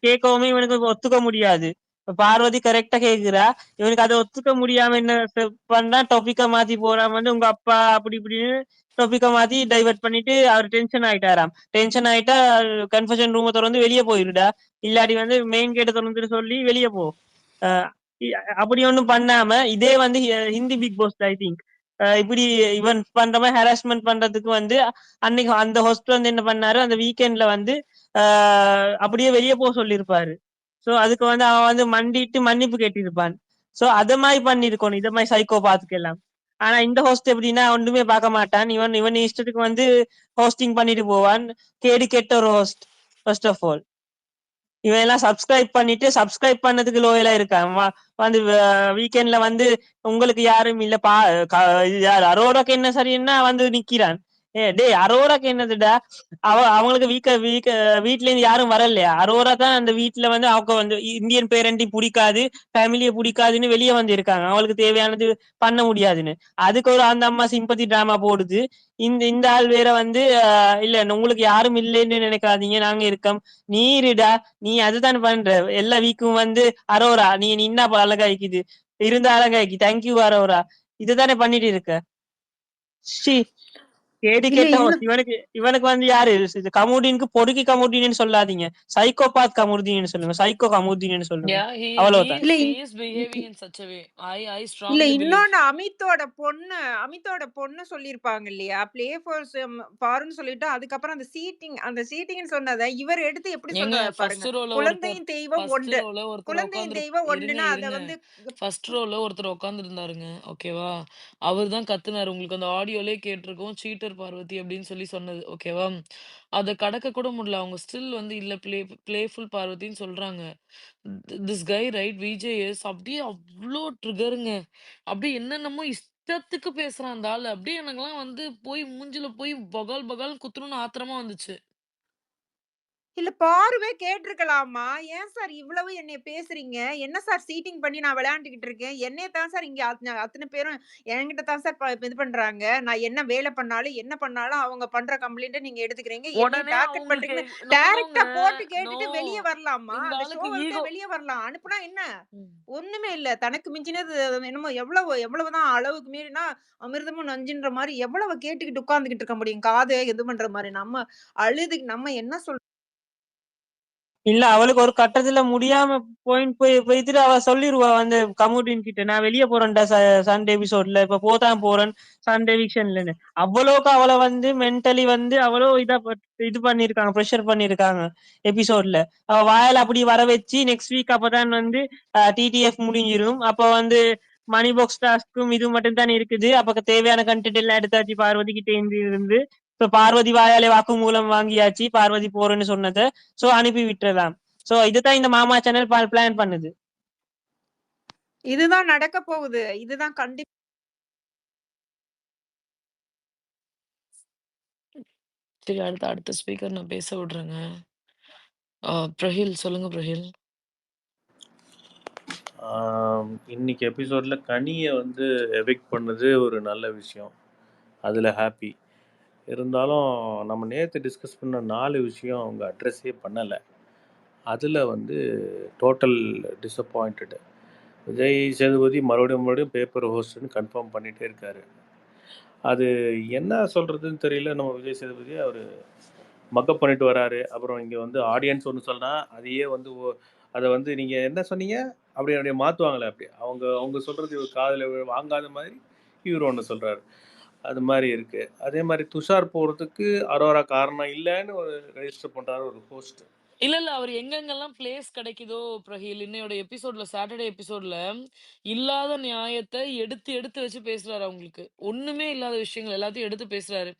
கேட்கவுமே இவனுக்கு ஒத்துக்க முடியாது. பார்வதி கரெக்டா கேக்குறா, இவனுக்கு அதை ஒத்துக்க முடியாம என்ன பண்ணா, டொபிக்க மாத்தி போறான் வந்து உங்க அப்பா அப்படி இப்படின்னு டொபிக்க மாத்தி டைவர்ட் பண்ணிட்டு அவர் டென்ஷன் ஆயிட்டாராம். டென்ஷன் ஆயிட்டா கன்ஃபெஷன் ரூமை திறந்து வெளியே போயிருடா, இல்லாட்டி வந்து மெயின் கேட்டை திறந்துட்டு சொல்லி வெளியே போ. அஹ் அப்படி ஒண்ணும் பண்ணாம இதே வந்து Hindi Bigg Boss I think இப்படி இவன் பண்ற மாதிரி ஹராஸ்மெண்ட் பண்றதுக்கு வந்து அன்னைக்கு அந்த ஹோஸ்ட் வந்து என்ன பண்ணாரு, அந்த வீக்கெண்ட்ல வந்து அப்படியே வெளியே போக சொல்லியிருப்பாரு. சோ அதுக்கு வந்து அவன் வந்து மண்டிட்டு மன்னிப்பு கேட்டிருப்பான். சோ அத மாதிரி பண்ணிருக்கணும் இத மாதிரி சைக்கோ பாத்துக்கலாம். ஆனா இந்த ஹோஸ்ட் எப்படின்னா ஒண்ணுமே பார்க்க மாட்டான். இவன் இஷ்டத்துக்கு வந்து ஹோஸ்டிங் பண்ணிட்டு போவான். கேடு கெட்ட ஒரு ஹோஸ்ட் ஃபர்ஸ்ட் ஆஃப் ஆல். இவன் எல்லாம் சப்ஸ்கிரைப் பண்ணிட்டு சப்ஸ்கிரைப் பண்ணதுக்கு லோயலா இருக்கான். வந்து வீக்கெண்ட்ல வந்து உங்களுக்கு யாரும் இல்ல யார் அரோராக்கு என்ன சரின்னா வந்து நிக்கிறான். டேய் அரோராக்கு என்னதுடா, அவங்களுக்கு வீட்டுல இருந்து யாரும் வரலையா? அரோரா தான் அந்த வீட்டுல வந்து அவங்க வந்து இந்தியன் பேரண்டி பிடிக்காது, ஃபேமிலியை பிடிக்காதுன்னு வெளியே வந்து இருக்காங்க. அவங்களுக்கு தேவையானது பண்ண முடியாதுன்னு. அதுக்கு ஒரு அந்த அம்மா சிம்பத்தி டிராமா போடுது. இந்த ஆள் வேற வந்து இல்ல உங்களுக்கு யாரும் இல்லைன்னு நினைக்காதீங்க, நாங்க இருக்கோம், நீருடா நீ அதுதான் பண்ற. எல்லா வீக்கும் வந்து அரோரா நீ நின்னா அழகாய்க்குது, இருந்த அழகாய்க்கு, தேங்க்யூ அரோரா, இதுதானே பண்ணிட்டு இருக்க. கேடி இல்ல கேட்ட இன்னும் இவனுக்கு வந்து யாரு கமுடினுக்கு பொறுக்கி கமுடின்னு சொல்லாதீங்க, சைக்கோபாத் கமுடின்னு சொல்லுங்க, சைக்கோ கமுடின்னு சொல்லுங்க, Yeah, அவ்வளவுதான். இல்ல he is behaving in such a way. I இல்ல strongly believe. இன்னொன்னு அமித்தோட பொண்ணு சொல்லியிருப்பாங்க இல்லையா, பிளே ஃபார் பாருன்னு சொல்லிட்டு அதுக்கப்புறம் அந்த சீட்டிங்னு சொன்னதை இவர் எடுத்து எப்படி ஏங்க சொல்றாரு ஃபர்ஸ்ட் பாருங்க. ரோல ஒருத்தர் குழந்தையின் தெய்வம் ஃபர்ஸ்ட் ஒன்று, ரோல ஒருத்தர் குழந்தையின் உட்காந்து தெய்வம் இருங்க ஒண்ணுன்னா அதை இருங்க வந்து ஃபர்ஸ்ட் ரோல ஒருத்தர் உட்காந்து இருந்தாருங்க, ஓகேவா? அவர் தான் கத்துனாரு, உங்களுக்கு அந்த ஆடியோலே கேட்டிருக்கோம், சீட்டர் பார்வதி அப்படின்னு சொல்லி சொன்னது, ஓகேவா? அதை கடக்க கூட முடியல, அவங்க ஸ்டில் வந்து இல்ல பிளேஃபுல் பார்வதின்னு சொல்றாங்க. திஸ் கை ரைட் விஜேஎஸ் அப்படியே அவ்வளோ ட்ரிகருங்க. அப்படியே என்னென்னமோ இஷ்டத்துக்கு பேசுறான் அந்த ஆளு. அப்படியே எனக்கெல்லாம் வந்து போய் மூஞ்சில போய் பகால் பகால் குத்துணும்னு ஆத்திரமா வந்துச்சு. இல்ல பாருவே கேட்டிருக்கலாமா? ஏன் சார் இவ்வளவு என்னைய பேசுறீங்க? என்ன சார் சீட்டிங் பண்ணி நான் விளையாண்டுகிட்டு இருக்கேன். என்னைய தான் சார் இங்க அத்தனை பேரும் என்கிட்ட தான் சார் இது பண்றாங்க. நான் என்ன வேலை பண்ணாலும், என்ன பண்ணாலும் அவங்க பண்ற கம்ப்ளைண்ட்ட நீங்க எடுத்துக்கிறீங்க. என்னைய உடனே டார்கெட் அவங்களுக்கு பண்றீங்கன்னு நோங்க டைரக்ட்டா போட்டு நோ கேட்டுட்டு வெளிய வரலாமா? இந்த அந்த ஆளுக்கு ஷோவ விட்டே ஈகோ. வெளிய வரலாம். அனுப்புனா என்ன? ஒண்ணுமே இல்ல. தனக்கு மிஞ்சினது என்னமோ எவ்வளவுதான் அளவுக்கு மீறினா அமிர்தமும் நஞ்சுன்ற மாரி எவ்வளவு கேட்டுக்கிட்டு உட்கார்ந்துகிட்டு இருக்க முடியும்? காது இது பண்ற மாரி. நம்ம என்ன இல்ல அவளுக்கு ஒரு கட்டத்துல முடியாம போயிட்டு அவ சொல்லிருவா வந்து கமுடின் கிட்ட, நான் வெளியே போறேன்டா சண்டே எபிசோட்ல, இப்ப போதான் போறேன் சண்டே வீக்ஷன்லன்னு. அவ்வளோக்கு அவளை வந்து மென்டலி வந்து அவ்வளோ இது பண்ணிருக்காங்க, ப்ரெஷர் பண்ணிருக்காங்க எபிசோட்ல. அவ வாயில அப்படி வர வச்சு நெக்ஸ்ட் வீக் அப்பதான் வந்து டிடிஎஃப் முடிஞ்சிரும். அப்ப வந்து மணி பாக்ஸ் டாஸ்க்கும் இது மட்டும் தான் இருக்குது. அப்ப தேவையான கண்டென்ட் எல்லாம் எடுத்தாச்சு பார்வதி கிட்ட இருந்து. இப்ப பார்வதி வாயாலே வாக்குமூலம் வாங்கியாச்சு பார்வதி போறேன்னு சொன்னதை. சோ அனுப்பி விட்டுறலாம். சோ இதுதான் இந்த மாமா சேனல் பிளான் பண்ணுது. இதுதான் நடக்க போகுது. இதுதான் கண்டிப்பா. சரி, அடுத்த ஸ்பீக்கர் நான் பேச விடுறேங்க. பிரஹில் சொல்லுங்க பிரஹில். இன்னைக்கு எபிசோட்ல கனியை வந்து எவிக்ட் பண்ணது ஒரு நல்ல விஷயம், அதில் ஹாப்பி. இருந்தாலும் நம்ம நேற்று டிஸ்கஸ் பண்ண 4 விஷயம் அவங்க அட்ரஸே பண்ணலை. அதில் வந்து டோட்டல் டிஸப்பாயிண்டடு. விஜய் சேதுபதி மறுபடியும் பேப்பர் ஹோஸ்ட்னு கன்ஃபார்ம் பண்ணிகிட்டே இருக்காரு. அது என்ன சொல்கிறதுன்னு தெரியல. நம்ம விஜய் சேதுபதி அவர் மக்கப் பண்ணிட்டு வராரு. அப்புறம் இங்கே வந்து ஆடியன்ஸ் ஒன்று சொன்னால் அதையே வந்து அதை வந்து நீங்கள் என்ன சொன்னீங்க அப்படியே மாற்றுவாங்களே, அப்படி அவங்க சொல்கிறது இவர் காதில் வாங்காத மாதிரி இவர் ஒன்று சொல்கிறாரு. அது மாதிரி இருக்குது. அதே மாதிரி துஷார் போகிறதுக்கு அரோரா காரணம் இல்லைன்னு ஒரு ரெஜிஸ்டர் பண்ணுறாரு ஒரு ஹோஸ்ட். இல்ல அவர் எங்கெங்கெல்லாம் பிளேஸ் கிடைக்குதோ பிரஹில், இன்னையோட எபிசோட்ல சாட்டர்டே எபிசோட்ல இல்லாத நியாயத்தை எடுத்து எடுத்து வச்சு பேசுறாரு. அவங்களுக்கு ஒண்ணுமே இல்லாத விஷயங்கள் எல்லாத்தையும் எடுத்து பேசுறாரு.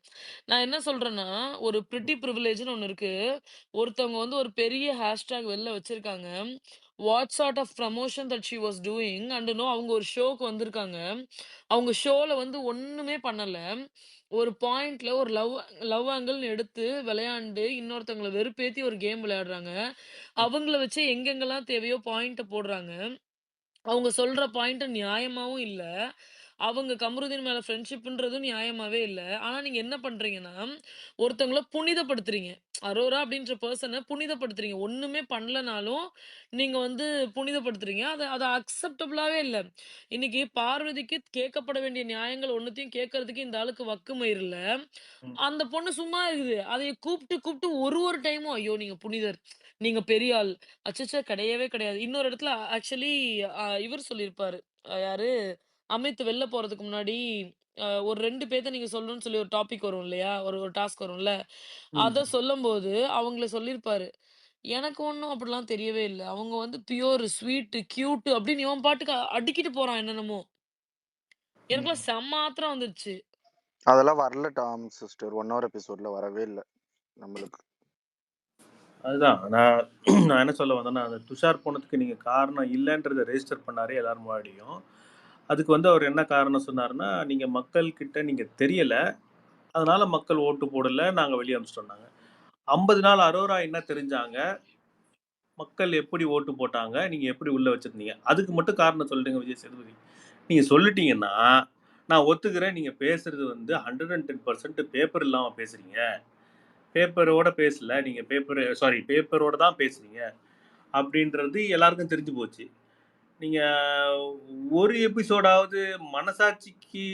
நான் என்ன சொல்றேன்னா, ஒரு பிரிட்டி ப்ரிவிலேஜ்னு ஒண்ணு இருக்கு. ஒருத்தவங்க வந்து ஒரு பெரிய ஹேஷ்டேக் வெளில வச்சிருக்காங்க. What sort of promotion that she was doing and no அவங்க ஒரு ஷோக்கு வந்திருக்காங்க. அவங்க ஷோல வந்து ஒண்ணுமே பண்ணல. ஒரு பாயிண்ட்ல ஒரு லவ் ஆங்கிள்னு எடுத்து விளையாண்டு இன்னொருத்தவங்கள வெறுப்பேத்தி ஒரு கேம் விளையாடுறாங்க. அவங்கள வச்சு எங்கெங்கெல்லாம் தேவையோ பாயிண்ட்ட போடுறாங்க. அவங்க சொல்ற பாயிண்ட் நியாயமாவும் இல்ல. அவங்க கமருதீன் மேல ஃப்ரெண்ட்ஷிப்ன்றதும் நியாயமாவே இல்ல. ஆனா நீங்க என்ன பண்றீங்கன்னா, ஒருத்தவங்கள புனிதப்படுத்துறீங்க. அரோரா அப்படின்ற பெர்சன புனிதப்படுத்துறீங்க. ஒண்ணுமே பண்ணலனாலும் நீங்க வந்து புனிதப்படுத்துறீங்க. அது அக்செப்டபிளாவே இல்ல. இன்னைக்கு பார்வதிக்கு கேட்கப்பட வேண்டிய நியாயங்கள் ஒண்ணுத்தையும் கேட்கறதுக்கு இந்த ஆளுக்கு வக்கு மயிர் இல்ல. ம். அந்த பொண்ணு சும்மா இருக்குது. அதைய கூப்பிட்டு ஒரு டைமும் ஐயோ! நீங்க புனிதர். நீங்க பெரிய ஆள். அச்சச்சோ! கிடையவே கிடையாது. இன்னொரு இடத்துல ஆக்சுவலி இவர் சொல்லியிருப்பாரு. யாரு? அமித் வெளில போறதுக்கு முன்னாடி ஒரு 2 பேத்த நீங்க சொல்லணும்னு சொல்லி ஒரு டாபிக் வரும் இல்லையா? ஒரு டாஸ்க் வரும்ல. ம். அத சொல்லும்போது அவங்கள சொல்லியிருப்பாரு. எனக்கு ஒண்ணும் அப்படிலாம் தெரியவே இல்ல. அவங்க வந்து பியூர், ஸ்வீட், கியூட் அப்படின்னு இவன் பாட்டுக்கு அடுக்கிட்டு போறான் என்னென்னமோ. ம். எனக்கெல்லாம் செம்ம ஆத்திரம் வந்துருச்சு. அதெல்லாம் வரல டாம் சிஸ்டர். 1 ஹவர் எபிசோட்ல வரவே இல்ல நம்மளுக்கு. அதுதான் நான் என்ன சொல்ல வந்தேன்னா, அந்த துஷார் போனதுக்கு நீங்க காரணம் இல்லன்றத ரெஜிஸ்டர் பண்ணாரு எல்லார் முன்னாடியும். அதுக்கு வந்து அவர் என்ன காரணம் சொன்னாருன்னா, நீங்க மக்கள் கிட்ட நீங்க தெரியல. அதனால மக்கள் ஓட்டு போடல. நாங்க வெளிய அனுப்பிச்சிட்டோம்னாங்க. 50 நாள் அரோரா என்ன தெரிஞ்சாங்க? மக்கள் எப்படி ஓட்டு போட்டாங்க? நீங்க எப்படி உள்ள வச்சிருந்தீங்க? அதுக்கு மட்டும் காரணம் சொல்லிடுங்க விஜய் சேதுபதி. நீங்க சொல்லிட்டீங்கன்னா, நான் ஒத்துக்கிறேன். நீங்க பேசுறது வந்து 110% பேப்பர் இல்லாம பேசுறீங்க. பேப்பரோட பேசல. நீங்க பேப்பரோட தான் பேசுறீங்க. அப்படின்றது எல்லாருக்கும் தெரிஞ்சு போச்சு. நீங்க ஒரு எபிசோடாவது மனசாட்சிக்கு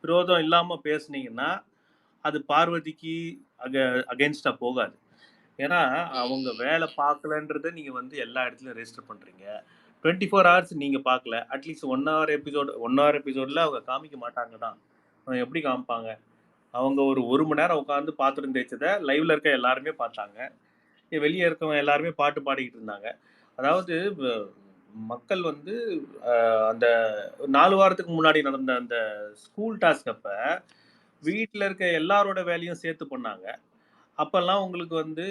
விரோதம் இல்லாம பேசுனீங்கன்னா, அது பார்வதிக்கு அகைன்ஸ்டா போகாது. ஏன்னா, அவங்க வேலை பார்க்கலன்றத நீங்க வந்து எல்லா இடத்துலயும் ரெஜிஸ்டர் பண்றீங்க. 24 ஹவர்ஸ் நீங்க பார்க்கல. அட்லீஸ்ட் 1 ஹவர் எபிசோட்ல அவங்க காமிக்க மாட்டாங்க தான். அவங்க எப்படி காமிப்பாங்க? அவங்க ஒரு 1 மணி நேரம் உட்காந்து பாத்திரம் தேய்ச்சத லைவ்ல இருக்க எல்லாருமே பார்த்தாங்க. வெளிய இருக்கவங்க எல்லாருமே பாட்டு பாடிக்கிட்டு இருந்தாங்க. அதாவது மக்கள் வந்து அந்த 4 வாரத்துக்கு முன்னாடி நடந்த அந்த ஸ்கூல் டாஸ்க் அப்ப, வீட்ல இருக்க எல்லாரோட வேலையும் சேர்த்து பண்ணாங்க. அப்பல்லாம் உங்களுக்கு வந்து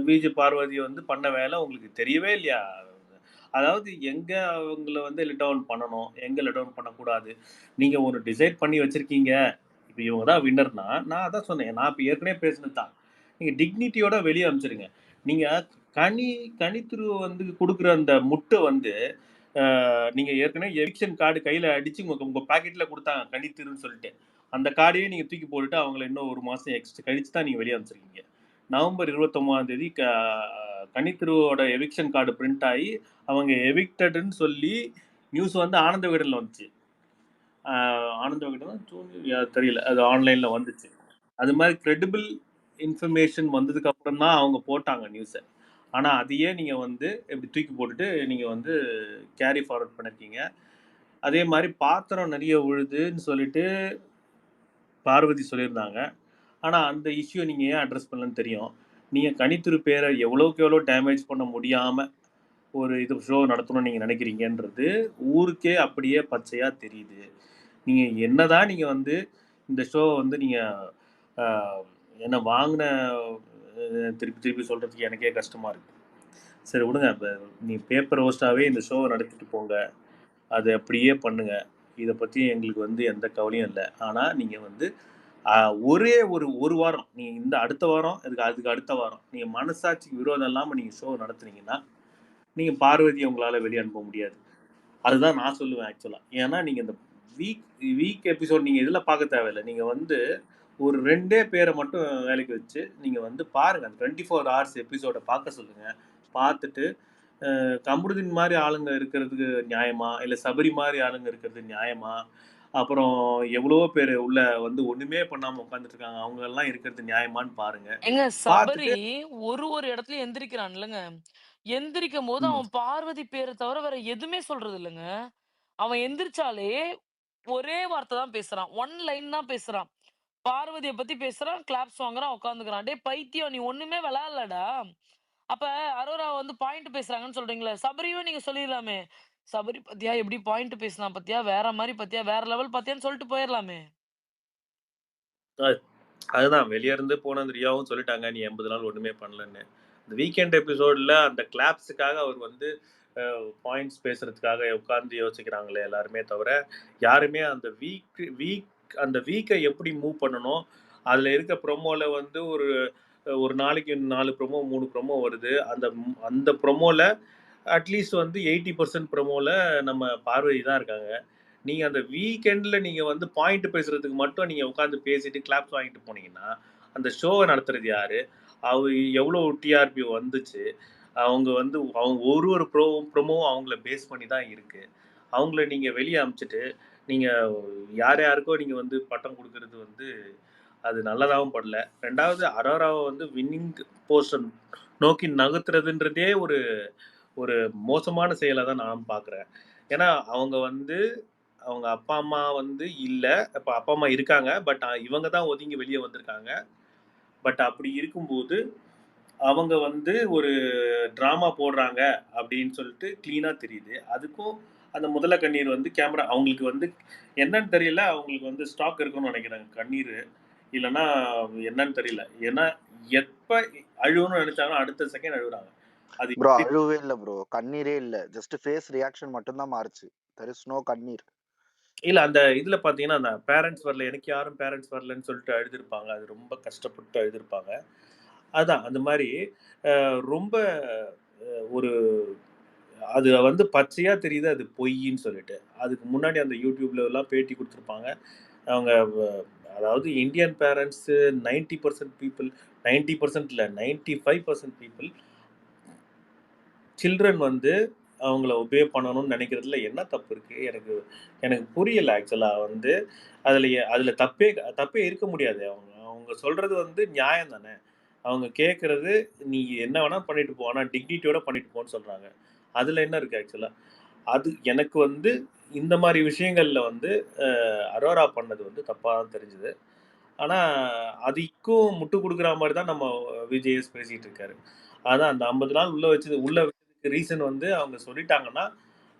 விஜய் பார்வதி வந்து பண்ண வேலை உங்களுக்கு தெரியவே இல்லையா? அதாவது எங்க அவங்கள வந்து லெட் டவுன் பண்ணணும், எங்க லெட் டவுன் பண்ணக்கூடாது. நீங்க ஒரு டிசைட் பண்ணி வச்சிருக்கீங்க. இப்ப இவங்க தான் வின்னர்னா, நான் அதான் சொன்னேன். நான் இப்ப ஏற்கனவே பேசினது தான். நீங்க டிக்னிட்டியோட வெளிய அனுப்பிச்சிருங்க. நீங்க கனித்துரு வந்து குடுக்குற அந்த முட்ட வந்து நீங்க ஏற்கனவே எவிக்ஷன் கார்டு கையில அடிச்சு உங்க பாக்கெட்ல குடுத்தாங்க கனித்திருன்னு சொல்லிட்டு. அந்த கார்டையே நீங்க தூக்கி போட்டுட்டு அவங்கள இன்னும் 1 மாசம் எக்ஸ்ட்ரா கழிச்சு தான் நீங்க வெளிய அனுப்பிச்சிருக்கீங்க. நவம்பர் 29ஆம் தேதி கனித்திருவோட எவிக்ஷன் கார்டு பிரிண்ட் ஆகி அவங்க எவிக்டட்ன்னு சொல்லி நியூஸ் வந்து ஆனந்த விகடன்ல வந்துச்சு. ஆனந்த விகடன் தெரியல. அது ஆன்லைன்ல வந்துச்சு. அது மாதிரி கிரெடிபிள் இன்ஃபர்மேஷன் வந்ததுக்கு அப்புறம் தான் அவங்க போட்டாங்க நியூஸை. ஆனா அதையே நீங்க வந்து இப்படி தூக்கி போட்டுட்டு நீங்க வந்து கேரி ஃபார்வர்ட் பண்ணிருக்கீங்க. அதே மாதிரி பாத்திரம் நிறைய விழுதுன்னு சொல்லிட்டு பார்வதி சொல்லியிருந்தாங்க. ஆனா அந்த இஷ்யூ நீங்க ஏன் அட்ரஸ் பண்ணலன்னு தெரியும். நீங்க கனித்திரு பேரை எவ்வளவுக்கு எவ்வளோ டேமேஜ் பண்ண முடியாம ஒரு இது ஷோ நடத்தணும்னு நீங்க நினைக்கிறீங்கன்றது ஊருக்கே அப்படியே பச்சையா தெரியுது. நீங்க என்னதான் நீங்க வந்து இந்த ஷோ வந்து நீங்க என்ன வாங்கின திருப்பி திருப்பி சொல்றதுக்கு எனக்கே கஷ்டமா இருக்கு. சரி விடுங்க. இப்போ நீ பேப்பர் ஹோஸ்டாவே இந்த ஷோவை நடத்திட்டு போங்க. அதை அப்படியே பண்ணுங்க. இதை பற்றி எங்களுக்கு வந்து எந்த கவலையும் இல்லை. ஆனால் நீங்கள் வந்து ஒரே ஒரு வாரம் நீங்கள் இந்த அடுத்த வாரம் அதுக்கு அடுத்த வாரம் நீங்கள் மனசாட்சிக்கு விரோதம் இல்லாமல் நீங்கள் ஷோ நடத்துனீங்கன்னா நீங்கள் பார்வதி உங்களால் வெளியே அனுப்ப முடியாது. அதுதான் நான் சொல்லுவேன் ஆக்சுவலாக. ஏன்னா நீங்கள் இந்த வீக் எபிசோட் நீங்கள் இதில் பார்க்க தேவையில்லை. நீங்கள் வந்து ஒரு 2 பேரை மட்டும் வேலைக்கு வச்சு நீங்கள் வந்து பாருங்கள். அந்த 24 ஹவர்ஸ் எபிசோடை பார்க்க சொல்லுங்கள். பார்த்துட்டு கமருதீன் மாதிரி ஆளுங்க இருக்கிறதுக்கு நியாயமா, இல்லை சபரி மாதிரி ஆளுங்க இருக்கிறது நியாயமா, அப்புறம் எவ்வளவோ பேர் உள்ள வந்து ஒண்ணுமே பண்ணாம உட்காந்துட்டு இருக்காங்க, அவங்க எல்லாம் இருக்கிறது நியாயமான்னு பாருங்க. ஏங்க சபரி பார்த்துட்டு ஒரு இடத்துல எந்திரிக்கிறான் இல்லங்க. எந்திரிக்கும் போது ம், அவன் பார்வதி பேரை தவிர வேற எதுவுமே சொல்றது இல்லங்க. அவன் எந்திரிச்சாலே ஒரே வார்த்தை தான் பேசுறான். ஒன் லைன் தான் பேசுறான். பார்வதிய பத்தி பேசுறான், கிளாப்ஸ் வாங்குறான், உட்காந்துக்கிறான். டேய் பைத்தியம், நீ ஒண்ணுமே விளையாடலடா. அப்ப அரோரா வந்து பாயிண்ட் பேசுறாங்கன்னு சொல்றீங்களே, சபரியும் நீங்க சொல்லிடலாமே. சபரி பாத்தியா எப்படி பாயிண்ட் பேசினா பாத்தியா, வேற மாதிரி பாத்தியா, வேற லெவல் பாத்தியான்னு சொல்லிட்டு போயிடலாமே. அதுதான் வெளியே இருந்து போன அந்த ரியாவும் சொல்லிட்டாங்க, நீ 80 நாள் ஒண்ணுமே பண்ணலன்னு. இந்த வீக்கெண்ட் எபிசோடில் அந்த கிளாப்ஸுக்காக அவர் வந்து பாயிண்ட்ஸ் பேசுறதுக்காக உட்காந்து யோசிக்கிறாங்களே எல்லாருமே தவிர யாருமே அந்த அந்த வீக்கை எப்படி மூவ் பண்ணணும், அதில் இருக்க ப்ரொமோவில் வந்து ஒரு நாளைக்கு 4 ப்ரொமோ 3 ப்ரொமோ வருது. அந்த ப்ரொமோவில் அட்லீஸ்ட் வந்து 80% ப்ரொமோவில் நம்ம பார்வதி தான் இருக்காங்க. நீங்கள் அந்த வீக்கெண்டில் நீங்கள் வந்து பாயிண்ட் பேசுகிறதுக்கு மட்டும் நீங்கள் உட்காந்து பேசிட்டு கிளாப்ஸ் வாங்கிட்டு போனீங்கன்னா அந்த ஷோவை நடத்துறது யார், எவ்வளோ டிஆர்பி வந்துச்சு, அவங்க ஒரு ப்ரொமோவும் அவங்கள பேஸ் பண்ணி தான் இருக்குது. அவங்கள நீங்கள் வெளியே அனுப்பிச்சிட்டு நீங்கள் யாருக்கோ நீங்கள் வந்து பட்டம் கொடுக்கறது வந்து அது நல்லதாகவும் படல. ரெண்டாவது அரோராவை வந்து வின்னிங் போர்ஷன் நோக்கி நகர்த்துறதுன்றதே ஒரு மோசமான செயலை தான் நான் பார்க்குறேன். ஏன்னா அவங்க அப்பா அம்மா வந்து இல்லை, இப்போ அப்பா அம்மா இருக்காங்க, பட் இவங்க தான் ஒதுங்கி வெளியே வந்திருக்காங்க. பட் அப்படி இருக்கும்போது அவங்க வந்து ஒரு ட்ராமா போடுறாங்க அப்படின்னு சொல்லிட்டு க்ளீனாக தெரியுது. அதுக்கும் அந்த முதல கண்ணீர் வந்து கேமரா அவங்களுக்கு வந்து என்னன்னு தெரியல, அவங்களுக்கு வந்து ஸ்டாக் இருக்குன்னு நினைக்கிறாங்க கண்ணீர், இல்லைன்னா என்னன்னு தெரியல. ஏன்னா எப்போ அழுவணும்னு நினைச்சாலும் அடுத்த செகண்ட் அழுகுறாங்க. அது ப்ரோ அழுவே இல்ல ப்ரோ, கண்ணீரே இல்ல, ஜஸ்ட் ஃபேஸ் ரியாக்ஷன் மட்டும் தான் மாறுச்சு. there is no கண்ணீர். இல்ல அந்த இதுல பாத்தீங்கன்னா அந்த பேரண்ட்ஸ் வரல, எனக்கு யாரும் பேரண்ட்ஸ் வரலன்னு சொல்லிட்டு அழுதுருப்பாங்க. அது ரொம்ப கஷ்டப்பட்டு அழுதுருப்பாங்க. அதான் அந்த மாதிரி ரொம்ப ஒரு அது வந்து பச்சையா தெரியுது அது பொய்ன்னு சொல்லிட்டு. அதுக்கு முன்னாடி அந்த யூடியூப்ல எல்லாம் பேட்டி கொடுத்துருப்பாங்க. அவங்க அதாவது இந்தியன் பேரண்ட்ஸ் 90% பீப்புள், 90% இல்லை 95% பீப்புள் சில்ட்ரன் வந்து அவங்கள ஒபே பண்ணணும்னு நினைக்கிறதுல என்ன தப்பு இருக்குது, எனக்கு புரியலை ஆக்சுவலாக. வந்து அதில் தப்பே இருக்க முடியாது. அவங்க சொல்கிறது வந்து நியாயம் தானே. அவங்க கேட்குறது நீ என்ன வேணால் பண்ணிட்டு போ, ஆனால் டிக்னிட்டியோட பண்ணிட்டு போன்னு சொல்கிறாங்க. அதில் என்ன இருக்குது ஆக்சுவலாக? அது எனக்கு வந்து இந்த மாதிரி விஷயங்களில் வந்து அரோரா பண்ணது வந்து தப்பாக தான் தெரிஞ்சுது. ஆனால் அதுக்கும் முட்டு கொடுக்குற மாதிரி தான் நம்ம விஜேஎஸ் பேசிகிட்டு இருக்காரு. அதான் அந்த 50 நாள் உள்ள ரீசன் வந்து அவங்க சொல்லிட்டாங்கன்னா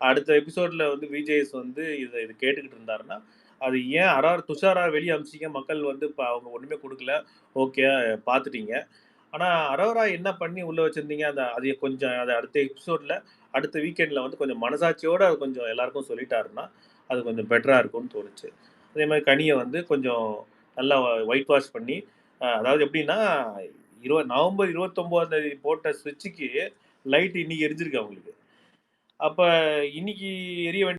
அடுத்த எபிசோட்ல வந்து விஜேஎஸ் வந்து இதை கேட்டுக்கிட்டு இருந்தாருன்னா அது ஏன் துஷாரா வெளியே அமிச்சிங்க, மக்கள் வந்து இப்போ அவங்க ஒன்றுமே கொடுக்கல, ஓகே பார்த்துட்டீங்க. ஆனால் அரோரா என்ன பண்ணி உள்ளே வச்சுருந்தீங்க, அது கொஞ்சம் அதை அடுத்த எபிசோடில் அடுத்த வீக்கெண்டில் வந்து கொஞ்சம் மனசாட்சியோடு அது கொஞ்சம் எல்லாருக்கும் சொல்லிட்டாருன்னா அது கொஞ்சம் பெட்டராக இருக்கும்னு தோணுச்சு. அதே மாதிரி கனியை வந்து கொஞ்சம் நல்லா ஒயிட் வாஷ் பண்ணி, அதாவது எப்படின்னா நவம்பர் 29 போட்ட ஸ்விட்சுக்கு லைட் இன்னைக்கு எரிஞ்சிருக்கு அவங்களுக்கு. அப்போ இன்னைக்கு எரிய வேண்டிய